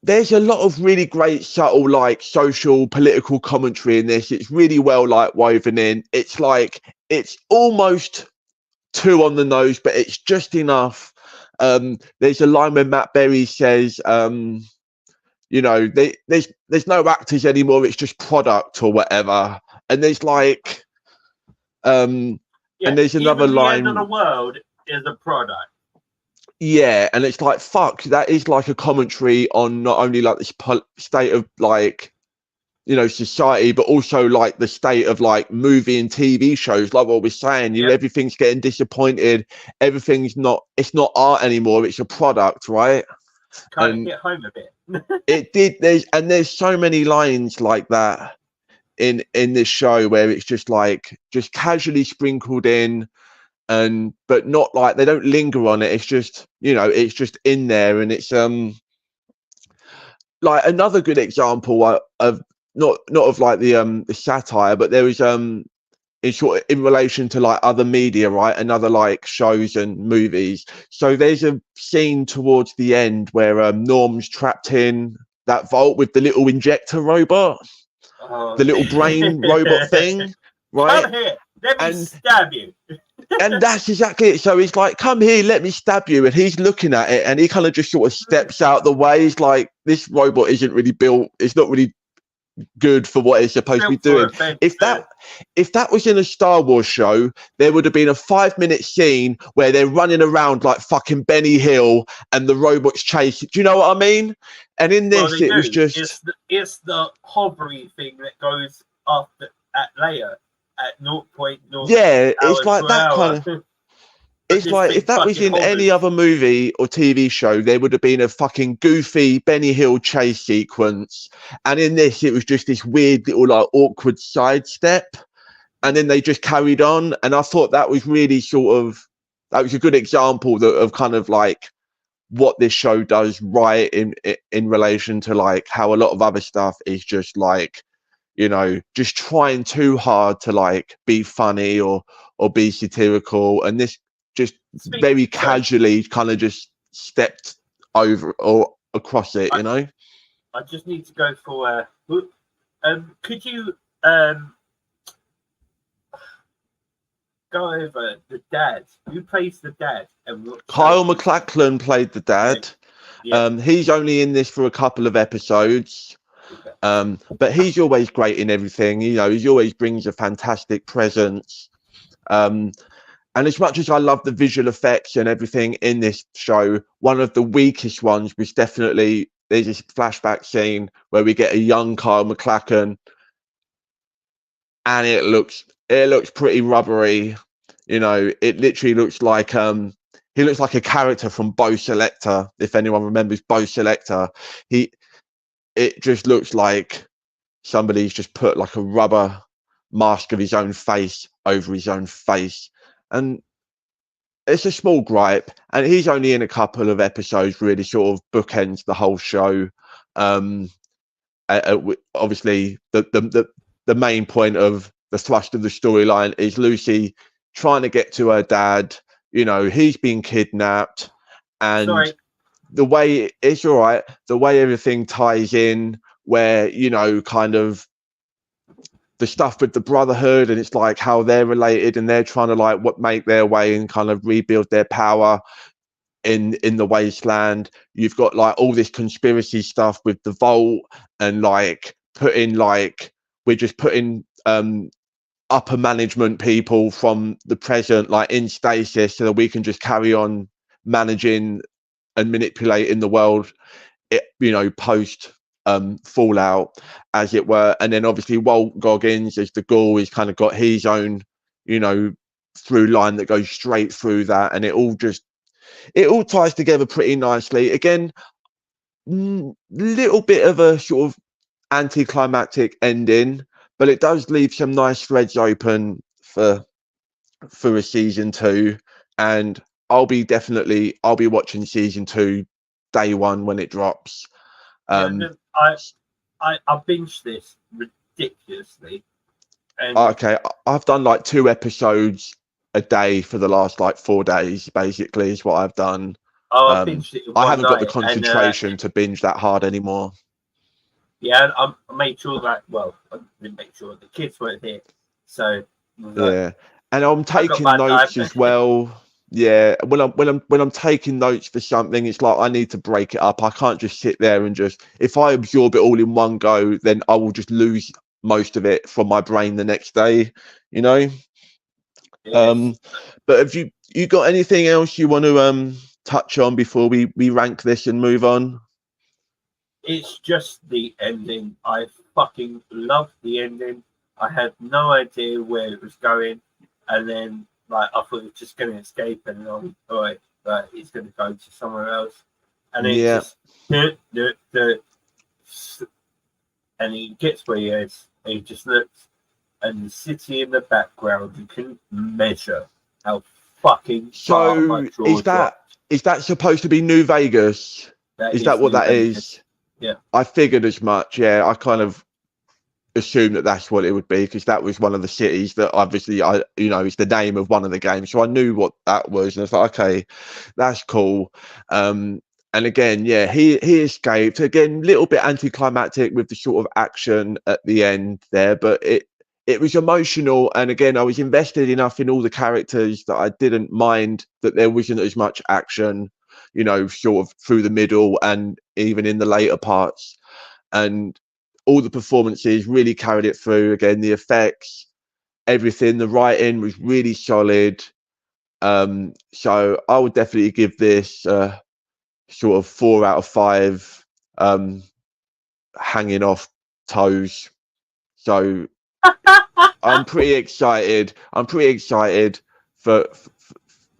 there's a lot of really great subtle like social political commentary in this. It's really well like woven in. It's like it's almost too on the nose, but it's just enough. There's a line where Matt Berry says, you know, there's no actors anymore, it's just product or whatever. And there's like and there's another line,
the end of the world is a product.
Yeah, and it's like, fuck, that is like a commentary on not only like this state of like, you know, society, but also like the state of like movie and TV shows, like what we're saying, you know, everything's getting disappointed, it's not art anymore, it's a product, right?
Kind of hit home a bit.
It did. There's so many lines like that in this show where it's just like just casually sprinkled in, but not like they don't linger on it. It's just, you know, it's just in there. And it's like another good example of not of like the satire, but there was in relation to like other media, right, and other like shows and movies. So there's a scene towards the end where Norm's trapped in that vault with the little injector robot, the little brain robot thing, right?
Come here, let me stab you.
And that's exactly it. So he's like, come here, let me stab you. And he's looking at it and he kind of just sort of steps out the way. He's like, this robot isn't really built. It's not really good for what it's supposed to be doing. If that was in a Star Wars show, there would have been a 5-minute scene where they're running around like fucking Benny Hill and the robots chasing. Do you know what I mean? And in this, it was just...
It's the hovery thing that goes after at Leia. At 0.0.
Yeah, it's like that kind of. It's like if that was in any other movie or TV show, there would have been a fucking goofy Benny Hill chase sequence, and in this, it was just this weird little like awkward sidestep, and then they just carried on. And I thought that was really that was a good example of kind of like what this show does right in relation to like how a lot of other stuff is just like, you know, just trying too hard to like be funny or be satirical, and this just very casually kind of just stepped over or across it, you know.
I just need to go for could you go over the dad? Who plays the dad?
Kyle MacLachlan played the dad.
Yeah.
He's only in this for a couple of episodes.
Okay.
But he's always great in everything. You know, he always brings a fantastic presence. And as much as I love the visual effects and everything in this show, one of the weakest ones was definitely, there's this flashback scene where we get a young Kyle MacLachlan, and it looks pretty rubbery. You know, it literally looks like he looks like a character from Bo Selector. If anyone remembers Bo Selector, it just looks like somebody's just put like a rubber mask of his own face over his own face. And it's a small gripe, and he's only in a couple of episodes, really sort of bookends the whole show. Obviously the main point of the thrust of the storyline is Lucy trying to get to her dad. You know, he's been kidnapped, and the way it's all right, the way everything ties in, where, you know, kind of the stuff with the Brotherhood, and it's like how they're related and they're trying to like make their way and kind of rebuild their power in the wasteland. You've got like all this conspiracy stuff with the Vault, and like we're just putting upper management people from the present like in stasis so that we can just carry on managing and manipulating the world, you know, post Fallout, as it were. And then obviously Walt Goggins as the Ghoul, he's kind of got his own, you know, through line that goes straight through that, and it all ties together pretty nicely. Again, little bit of a sort of anticlimactic ending, but it does leave some nice threads open for a season 2, and I'll be watching season 2 day one when it drops.
I binged this ridiculously. And
okay, I've done like 2 episodes a day for the last like 4 days, basically, is what I've done.
I binged it.
I haven't got the concentration to binge that hard anymore.
Yeah, I made sure that, well, I didn't make sure the kids weren't here. So
yeah, and I'm taking notes as well. Yeah, when I'm taking notes for something, it's like I need to break it up. I can't just sit there and if I absorb it all in one go, then I will just lose most of it from my brain the next day, you know. Yes. But have you got anything else you want to touch on before we rank this and move on?
It's just the ending. I fucking loved the ending. I had no idea where it was going, and then like I thought it was just going to escape, and all right, but he's going to go to somewhere else, and then and he gets where he is, and he just looks, and the city in the background, you can measure how fucking
so is that supposed to be New Vegas? Is that what that is?
Yeah,
I figured as much. Yeah, I kind of assumed that's what it would be, because that was one of the cities that obviously it's the name of one of the games, so I knew what that was, and I was like, okay, that's cool. And again, yeah, he escaped. Again, little bit anticlimactic with the sort of action at the end there, but it was emotional, and again, I was invested enough in all the characters that I didn't mind that there wasn't as much action, you know, sort of through the middle and even in the later parts. And all the performances really carried it through. Again, the effects, everything, the writing was really solid. So I would definitely give this sort of 4 out of 5 hanging off toes. So I'm pretty excited.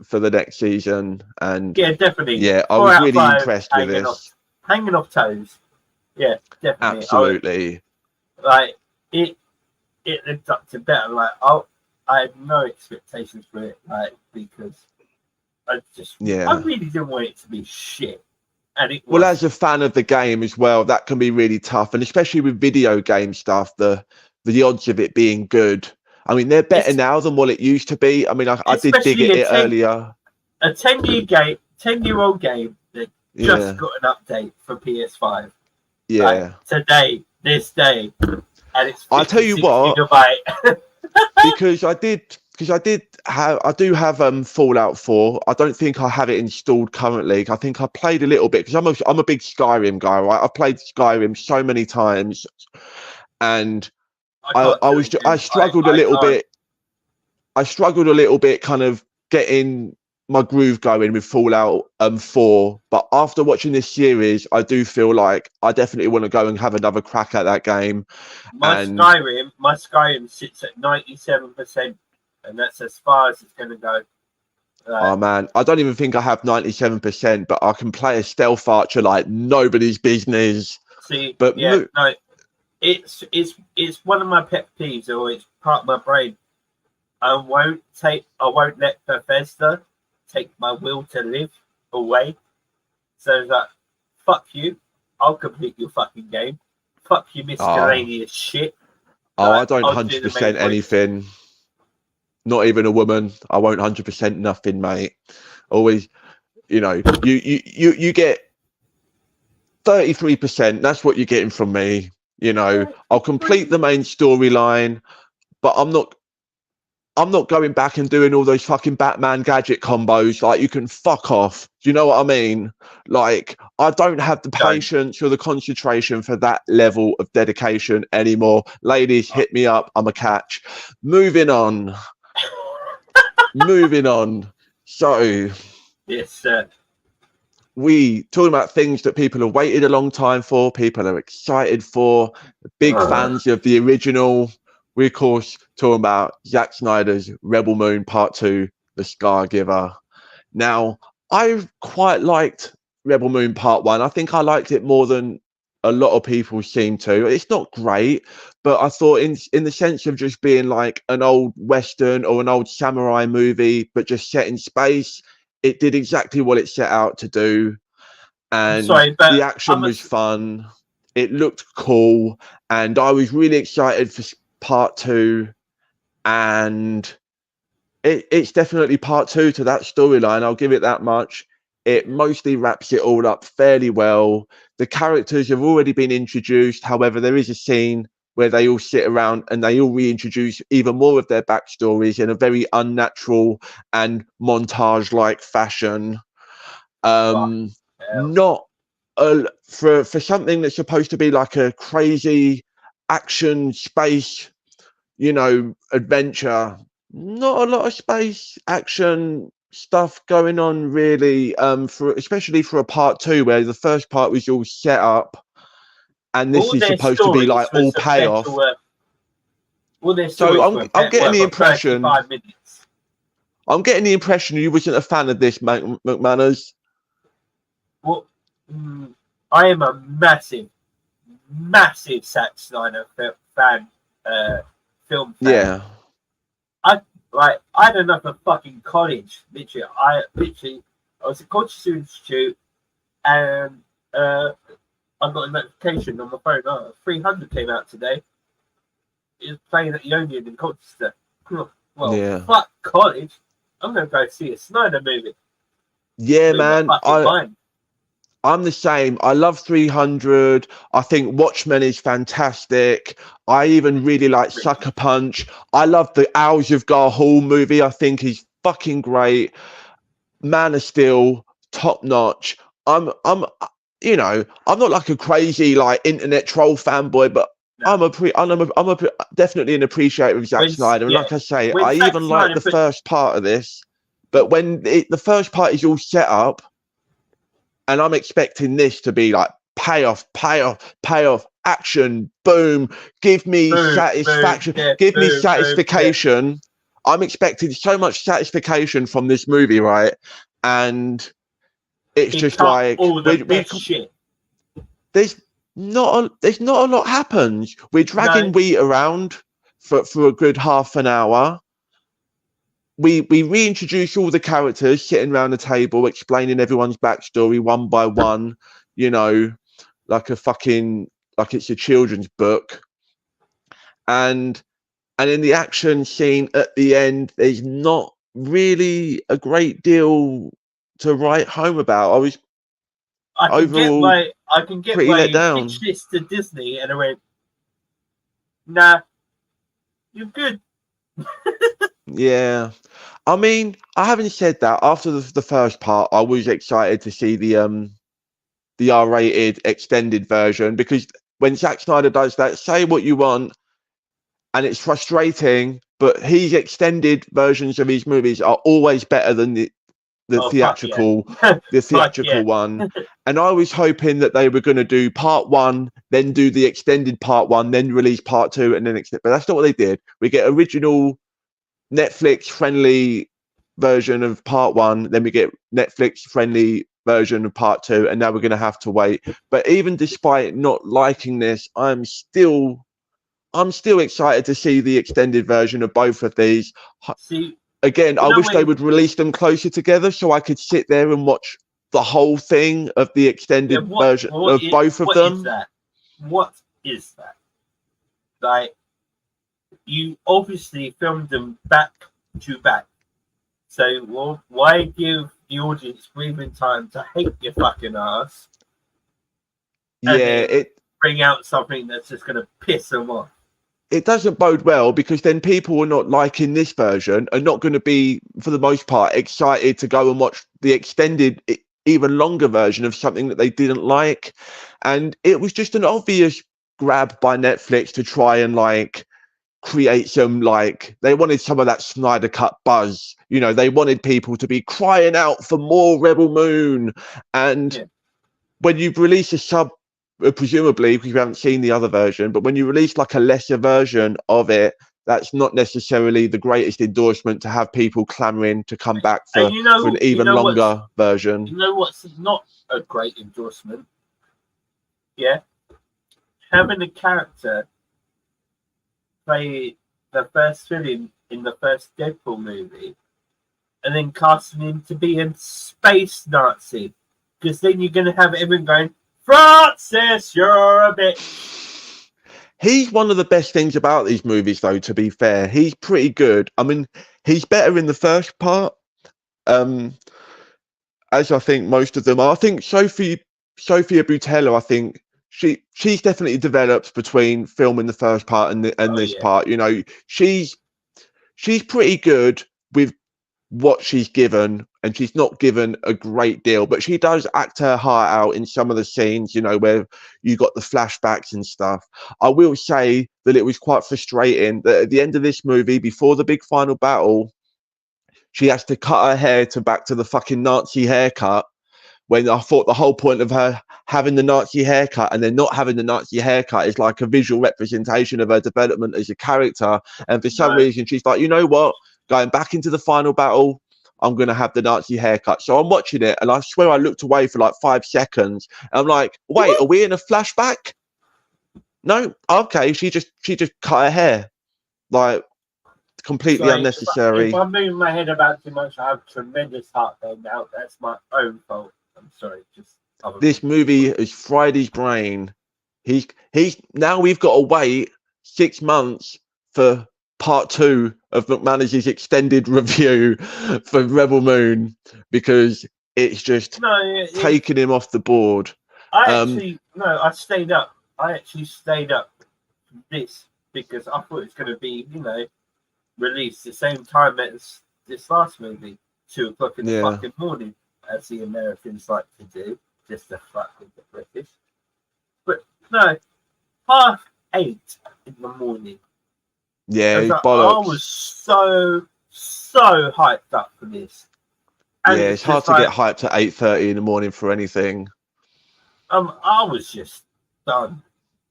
For the next season, and
yeah, definitely.
Yeah, I was really impressed with this.
Hanging off toes. Yeah, definitely.
Absolutely.
It lived up to better. Like I had no expectations for it, like, because I really didn't want it to be shit. And it was.
Well, as a fan of the game as well, that can be really tough, and especially with video game stuff, the odds of it being good. I mean, they're better now than what it used to be. I mean, I did dig it earlier.
A 10-year-old game that just got an update for PS5.
Yeah.
Like, this day, and it's.
I'll tell you what. because I do have Fallout 4. I don't think I have it installed currently. I think I played a little bit because I'm a big Skyrim guy, right? I've played Skyrim so many times, and I struggled a little bit. I struggled a little bit, kind of getting my groove going with Fallout 4. But after watching this series, I do feel like I definitely want to go and have another crack at that game.
My Skyrim sits at 97%, and that's as far as it's going to go.
Oh man, I don't even think I have 97%, but I can play a stealth archer like nobody's business.
See, but no, it's one of my pet peeves, or it's part of my brain. I won't let Bethesda take my will to live away. So that, fuck you, I'll complete your fucking game. Fuck you, miscellaneous shit.
I don't 100% anything. Not even a woman. I won't 100% nothing, mate. Always, you get 33%. That's what you're getting from me. I'll complete the main storyline, but I'm not going back and doing all those fucking Batman gadget combos. Like, you can fuck off. Do you know what I mean? Like, I don't have the patience or the concentration for that level of dedication anymore. Ladies, hit me up. I'm a catch. Moving on. So,
yes, sir.
We talking about things that people have waited a long time for, people are excited for, big fans of the original. We, of course, talking about Zack Snyder's Rebel Moon Part 2, The Scargiver. Now, I quite liked Rebel Moon Part 1. I think I liked it more than a lot of people seem to. It's not great, but I thought in the sense of just being like an old Western or an old samurai movie, but just set in space, it did exactly what it set out to do. And the action was fun. It looked cool. And I was really excited for Part 2. And it's definitely Part 2 to that storyline. I'll give it that much. It mostly wraps it all up fairly well. The characters have already been introduced. However, there is a scene where they all sit around and they all reintroduce even more of their backstories in a very unnatural and montage-like fashion. Not for something that's supposed to be like a crazy action space, adventure. Not a lot of space action stuff going on, really. Especially for a Part 2, where the first part was all set up. And this is supposed to be like all payoff. So I'm getting the impression. I'm getting the impression you wasn't a fan of this, McManus.
Well, I am a massive Zack Snyder fan. Film fan.
Yeah.
I had enough of fucking college. I was at College Student Institute, and I got a notification on my phone. 300 came out today. It was playing at the Odeon in Colchester. Well, yeah. Fuck college. I'm going to go see a Snyder movie.
Yeah, man. I'm the same. I love 300. I think Watchmen is fantastic. I even really like Sucker Punch. I love the Owls of Ga'Hoole movie. I think he's fucking great. Man of Steel, top notch. I'm not like a crazy like internet troll fanboy, but no. I'm definitely an appreciator of Zack Snyder. And like I say, I even like the first part of this. But when the first part is all set up, and I'm expecting this to be like payoff, action, boom, give me satisfaction, give me satisfaction. Yeah. I'm expecting so much satisfaction from this movie, right? And it's just like
shit.
There's not a lot happens. We're dragging Wheat around for a good half an hour. We reintroduce all the characters sitting around the table, explaining everyone's backstory one by one, like it's a children's book. And in the action scene at the end, there's not really a great deal to write home about. I can get my pitch this to Disney, and I went, nah, you're good. Yeah. I mean, I haven't said that. After the first part, I was excited to see the R-rated extended version, because when Zack Snyder does that, say what you want, and it's frustrating, but his extended versions of his movies are always better than the theatrical one. And I was hoping that they were going to do part one, then do the extended part one, then release part two, and then extend. But that's not what they did. We get original Netflix friendly version of part one, then we get Netflix friendly version of part two, and now we're going to have to wait. But even despite not liking this, I'm still excited to see the extended version of both of these. Again, I wish they would release them closer together so I could sit there and watch the whole thing of the extended version of both of them.
What is that? Like, you obviously filmed them back to back. So why give the audience breathing time to hate your fucking ass?
Yeah,
bring out something that's just going to piss them off.
It doesn't bode well, because then people who are not liking this version are not going to be, for the most part, excited to go and watch the extended, even longer version of something that they didn't like. And it was just an obvious grab by Netflix to try and create some, they wanted some of that Snyder Cut buzz. You know, they wanted people to be crying out for more Rebel Moon. And when you release a presumably, because we haven't seen the other version, but when you release a lesser version of it, that's not necessarily the greatest endorsement to have people clamoring to come back for an even longer version.
You know what's not a great endorsement? Yeah, having a character play the first villain in the first Deadpool movie, and then casting him to be a space Nazi, because then you're going to have everyone going, Francis, you're a bitch.
He's one of the best things about these movies, though, to be fair. He's pretty good. I mean, he's better in the first part, as I think most of them are. I think Sophia Boutella, I think she's definitely developed between filming the first part and this part. You know, she's pretty good with what she's given, and she's not given a great deal, but she does act her heart out in some of the scenes, you know, where you got the flashbacks and stuff. I will say that it was quite frustrating that at the end of this movie, before the big final battle, she has to cut her hair back to the fucking Nazi haircut, when I thought the whole point of her having the Nazi haircut and then not having the Nazi haircut is like a visual representation of her development as a character. And for some reason, she's like, you know what? Going back into the final battle, I'm going to have the Nazi haircut. So I'm watching it, and I swear I looked away for 5 seconds. And I'm like, wait, are we in a flashback? No? Okay, she just cut her hair. Completely unnecessary.
If I'm moving my head about too much, I have tremendous heartburn now. That's my own fault. I'm sorry.
This movie is fried his brain. He's now we've got to wait 6 months for part 2 of McManus's extended review for Rebel Moon, because it's just taking him off the board.
I stayed up. I actually stayed up for this because I thought it was going to be, released the same time as this last movie, 2 o'clock in the fucking morning, as the Americans like to do, just to fuck with the British. But no, 8:30 in the morning.
Yeah,
I was so hyped up for this. And
it's hard to get hyped at 8:30 in the morning for anything.
I was just done.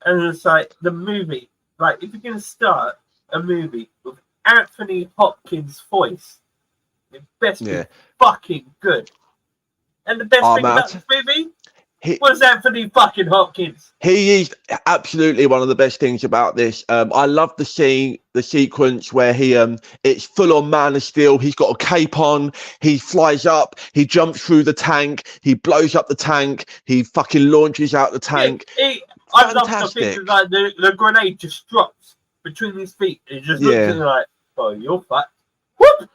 And it's the movie, if you're going to start a movie with Anthony Hopkins' voice, it best be fucking good. And the best thing about this movie was Anthony fucking Hopkins.
He is absolutely one of the best things about this. I love the sequence where it's full on Man of Steel. He's got a cape on. He flies up. He jumps through the tank. He blows up the tank. He fucking launches out the tank.
I love the thing the grenade just drops between his feet. It just looks at you oh, you're fucked. Whoop!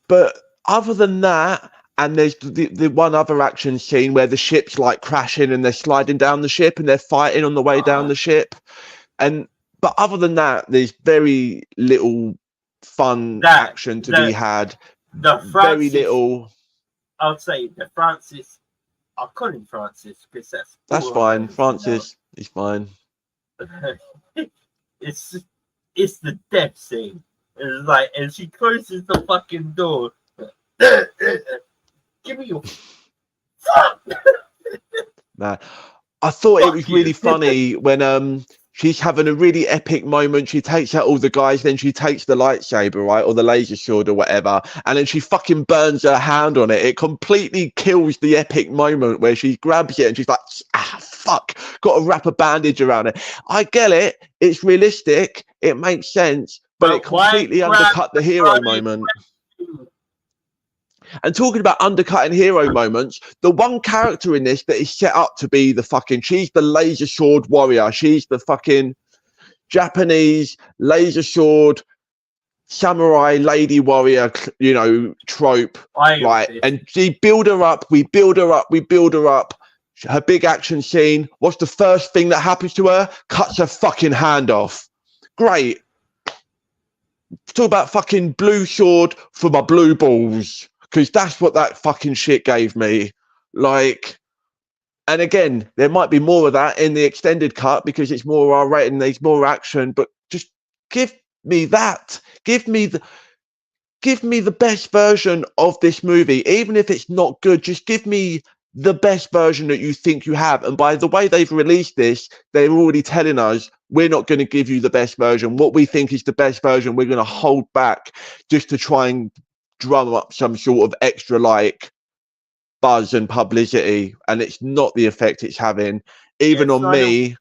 But other than that, and there's the one other action scene where the ship's crashing and they're sliding down the ship and they're fighting on the way down the ship. But other than that, there's very little fun action to be had. Very little.
I'll say the Francis. I'll call him Francis because
that's fine. Francis is fine.
It's the death scene. It's like, and she closes the fucking door. Give me your fuck.
Nah, I thought it was really funny when she's having a really epic moment. She takes out all the guys, then she takes the lightsaber, right, or the laser sword or whatever, and then she fucking burns her hand on it. It completely kills the epic moment where she grabs it and she's like, fuck, got to wrap a bandage around it. I get it. It's realistic. It makes sense, but it completely undercut the hero moment. And talking about undercutting hero moments, the one character in this that is set up to be the fucking, she's the laser sword warrior. She's the fucking Japanese laser sword samurai lady warrior, you know, trope. Right. And we build her up. Her big action scene. What's the first thing that happens to her? Cuts her fucking hand off. Great. Talk about fucking blue sword for my blue balls. Because that's what that fucking shit gave me. Like, and again, there might be more of that in the extended cut because it's more R-rated and there's more action, but just give me that. Give me the best version of this movie. Even if it's not good, just give me the best version that you think you have. And by the way they've released this, they're already telling us we're not going to give you the best version. What we think is the best version, we're going to hold back just to try and drum up some sort of extra like buzz and publicity, and it's not the effect it's having. Even on me,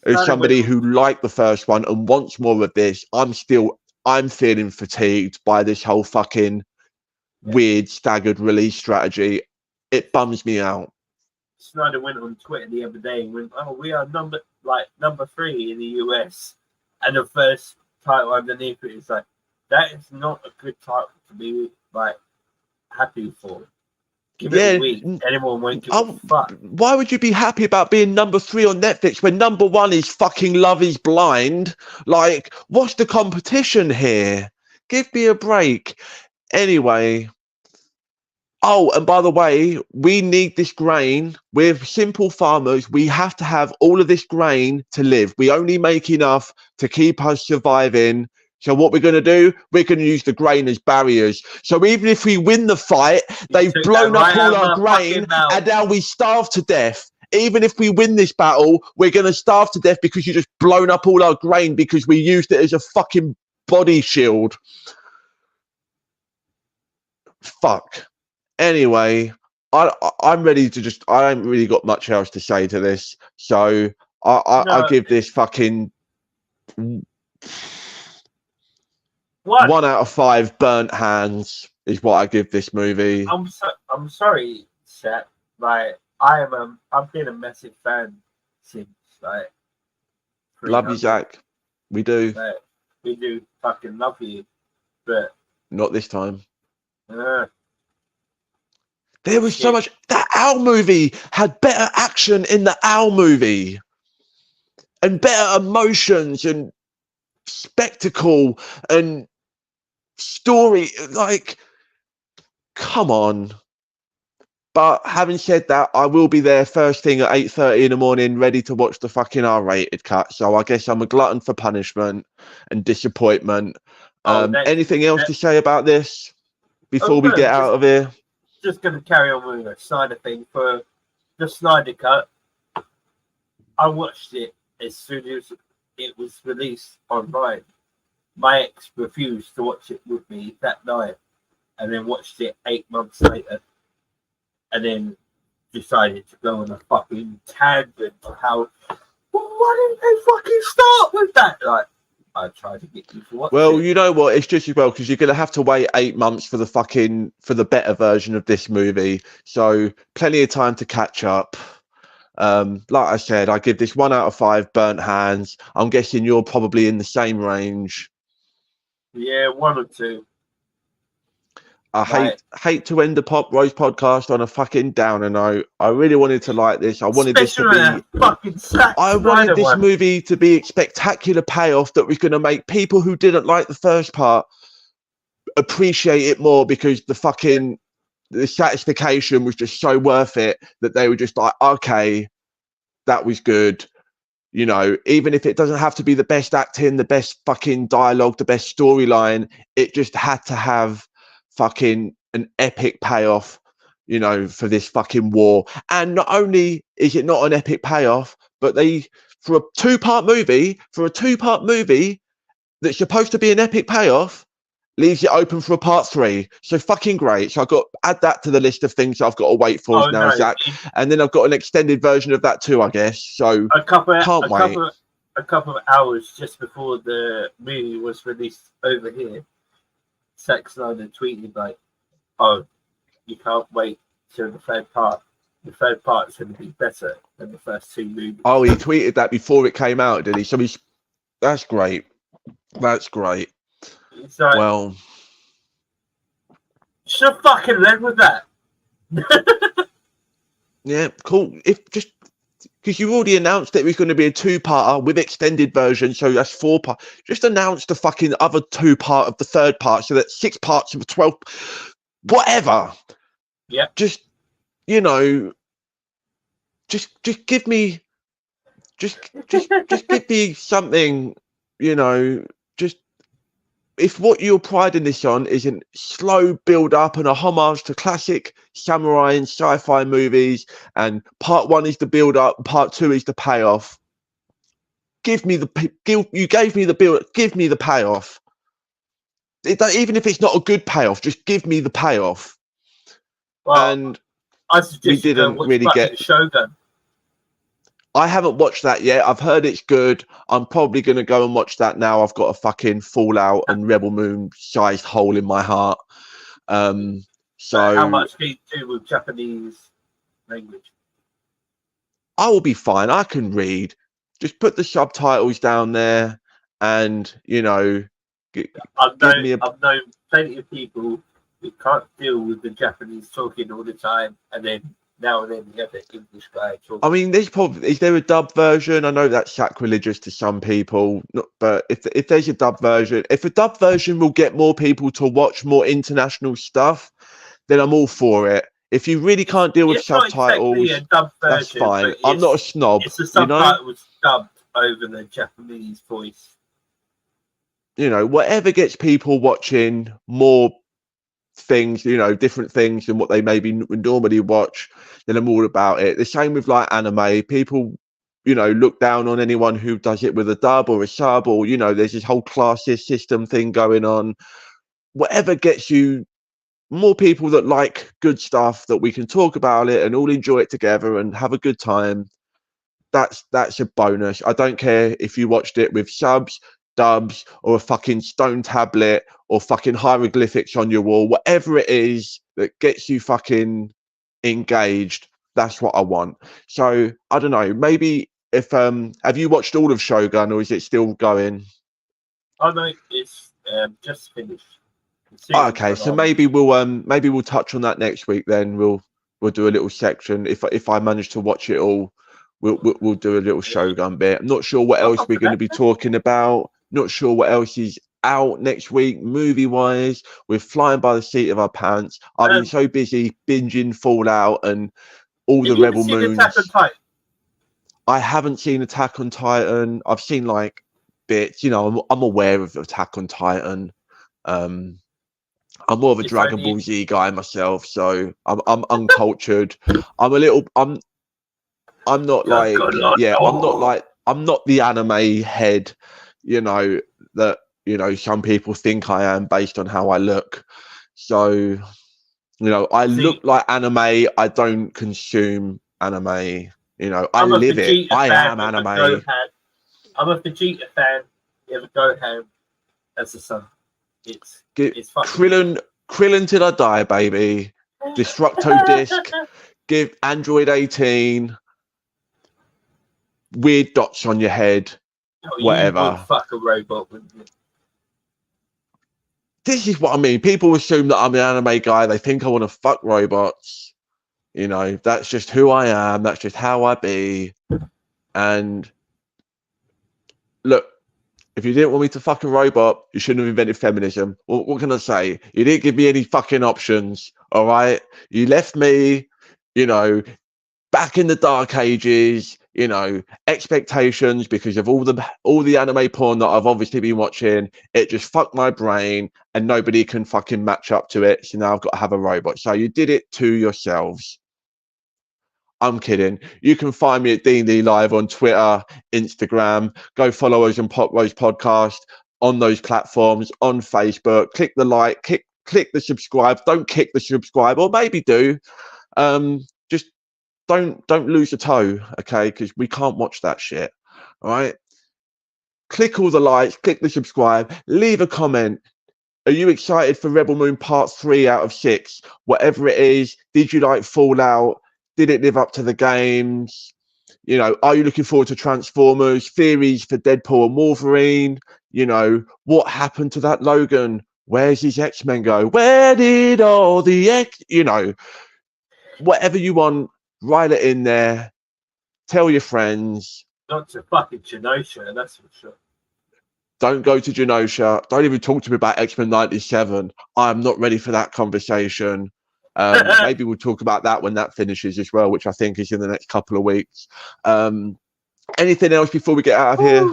as somebody who liked the first one and wants more of this, I'm feeling fatigued by this whole fucking weird staggered release strategy. It bums me out.
Snyder went on Twitter the other day and went, "Oh, we are number 3 in the US," and the first title underneath it is like, that is not a good title to be like happy for. Give it a week. Anyone won't give a fuck.
Why would you be happy about being number 3 on Netflix when number 1 is fucking Love Is Blind? Like, what's the competition here? Give me a break. Anyway. Oh, and by the way, we need this grain. We're simple farmers. We have to have all of this grain to live. We only make enough to keep us surviving. So what we're going to do, we're going to use the grain as barriers. So even if we win the fight, they've blown up all our grain and now we starve to death. Even if we win this battle, we're going to starve to death because you just blown up all our grain because we used it as a fucking body shield. Fuck. Anyway, I'm ready to just, I haven't really got much else to say to this. So I give this fucking... 1 out of 5 burnt hands is what I give this movie.
I'm sorry, Chat. Like I've been a massive fan since like.
Love you, Zach. We do.
Like, we do fucking love you, but
not this time. There was so much. That Owl movie had better action in the Owl movie, and better emotions and spectacle and story. Like, come on. But having said that, I will be there first thing at 8:30 in the morning, ready to watch the fucking R-rated cut. So I guess I'm a glutton for punishment and disappointment. Anything else to say about this before we get out of here?
Just going to carry on with the Snyder thing for the Snyder cut. I watched it as soon as it was released online. My ex refused to watch it with me that night, and then watched it 8 months later, and then decided to go on a fucking tangent of how, well, why didn't they fucking start with that? Like, I tried to get you to watch it.
You know what? It's just as well because you're gonna have to wait 8 months for the better version of this movie. So plenty of time to catch up. Like I said, I give this 1 out of 5 burnt hands. I'm guessing you're probably in the same range.
Yeah, 1 or 2.
I hate to end the Pop Rose podcast on a fucking downer note. I really wanted to like this. I wanted this movie to be a spectacular payoff that was going to make people who didn't like the first part appreciate it more because the satisfaction was just so worth it that they were just like, okay, that was good. You know, even if it doesn't have to be the best acting, the best fucking dialogue, the best storyline, it just had to have fucking an epic payoff, you know, for this fucking war. And not only is it not an epic payoff, but for a two-part movie that's supposed to be an epic payoff, leaves it open for a part 3. So fucking great. So I've got add that to the list of things I've got to wait for now, Zach. And then I've got an extended version of that too, I guess. So
a couple of hours just before the movie was released over here, Zack Snyder tweeted like, "Oh, you can't wait till the third part. The third part is going to be better than the first 2 movies."
Oh, he tweeted that before it came out, did he? So that's great. That's great.
Like,
well,
should have fucking led with that.
Yeah, cool. If just because you already announced it was going to be a 2-parter with extended version, so that's 4 parts. Just announce the fucking other 2-part of the third part, so that's 6 parts of 12. Whatever.
Yeah.
Just, you know, just give me, just give me something. You know, just. If what you're priding this on is a slow build up and a homage to classic samurai and sci-fi movies, and part 1 is the build up, part 2 is the payoff, you gave me the build, give me the payoff. Even if it's not a good payoff, just give me the payoff.
Well,
and
I suggest
we didn't really get
Shogun.
I haven't watched that yet. I've heard it's good. I'm probably going to go and watch that now. I've got a fucking Fallout and Rebel Moon sized hole in my heart. So
how much do you do with Japanese language?
I will be fine. I can read. Just put the subtitles down there, and you know,
I've known plenty of people who can't deal with the Japanese talking all the time, and then now and then you have the English guy talking.
I mean, is there a dub version? I know that's sacrilegious to some people, but if there's a dub version, if a dub version will get more people to watch more international stuff, then I'm all for it. If you really can't deal with subtitles,
exactly a dub version,
that's fine. I'm not a snob.
It's the subtitles dubbed over the Japanese voice.
You know, whatever gets people watching more things, you know, different things than what they maybe normally watch, then I'm all about it. The same with like anime. People, you know, look down on anyone who does it with a dub or a sub, or, you know, there's this whole classes system thing going on. Whatever gets you more people that like good stuff, that we can talk about it and all enjoy it together and have a good time, that's a bonus. I don't care if you watched it with subs, dubs, or a fucking stone tablet or fucking hieroglyphics on your wall. Whatever it is that gets you fucking engaged, that's what I want. So I don't know, maybe if have you watched all of Shogun, or is it still going?
Oh no, it's just finished.
Okay, so maybe we'll touch on that next week. Then we'll do a little section. If I manage to watch it all, we'll do a little Shogun bit. I'm not sure what else we're going to be talking about. Not sure what else is out next week movie wise. We're flying by the seat of our pants. I've been so busy binging Fallout and all the Rebel Moons. I haven't seen Attack on Titan. I've seen like bits. You know, I'm aware of Attack on Titan. I'm more of a Dragon Ball Z guy myself, so I'm uncultured. I'm not like, yeah, I'm not the anime head, you know, that, you know, some people think I am based on how I look. So, you know, I look like anime. I don't consume anime. You know, I live it. I am anime.
I'm a Vegeta fan. You have a Gohan as a son. It's Krillin till I die, baby. Destructo Disc. Give Android 18. Weird dots on your head. Whatever. You would fuck a robot, wouldn't you?
This is what I mean. People assume that I'm an anime guy. They think I want to fuck robots. You know, that's just who I am. That's just how I be. And look, If you didn't want me to fucking robot, you shouldn't have invented feminism. What can I say? You didn't give me any fucking options, all right? You left me, you know, back in the dark ages, you know, expectations because of all the anime porn that I've obviously been watching. It just fucked my brain and nobody can fucking match up to it. So now I've got to have a robot. So you did it to yourselves. I'm kidding. You can find me at D&D Live on Twitter, Instagram. Go follow us on Pop Rose Podcast on those platforms, on Facebook. Click the like, click the subscribe. Don't kick the subscribe, or maybe do. Just don't lose a toe, okay? Because we can't watch that shit. All right. Click all the likes, click the subscribe, leave a comment. Are you excited for Rebel Moon Part 3 out of 6? Whatever it is, did you like Fallout? Did it live up to the games? You know, are you looking forward to Transformers? Theories for Deadpool and Wolverine? You know, what happened to that Logan? Where's his X-Men go? Where did all the X... You know, whatever you want, write it in there. Tell your friends.
Not to fucking Genosha, that's for sure.
Don't go to Genosha. Don't even talk to me about X-Men 97. I'm not ready for that conversation. Maybe we'll talk about that when that finishes as well, which I think is in the next couple of weeks. Anything else before we get out of here?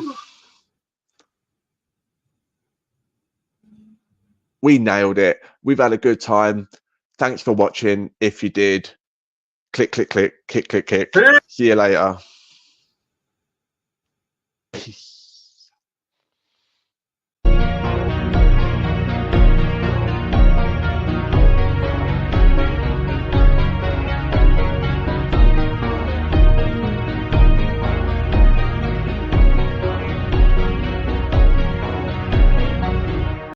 We nailed it. We've had a good time. Thanks for watching. If you did, click, click, click, kick, click, kick. See you later. Peace.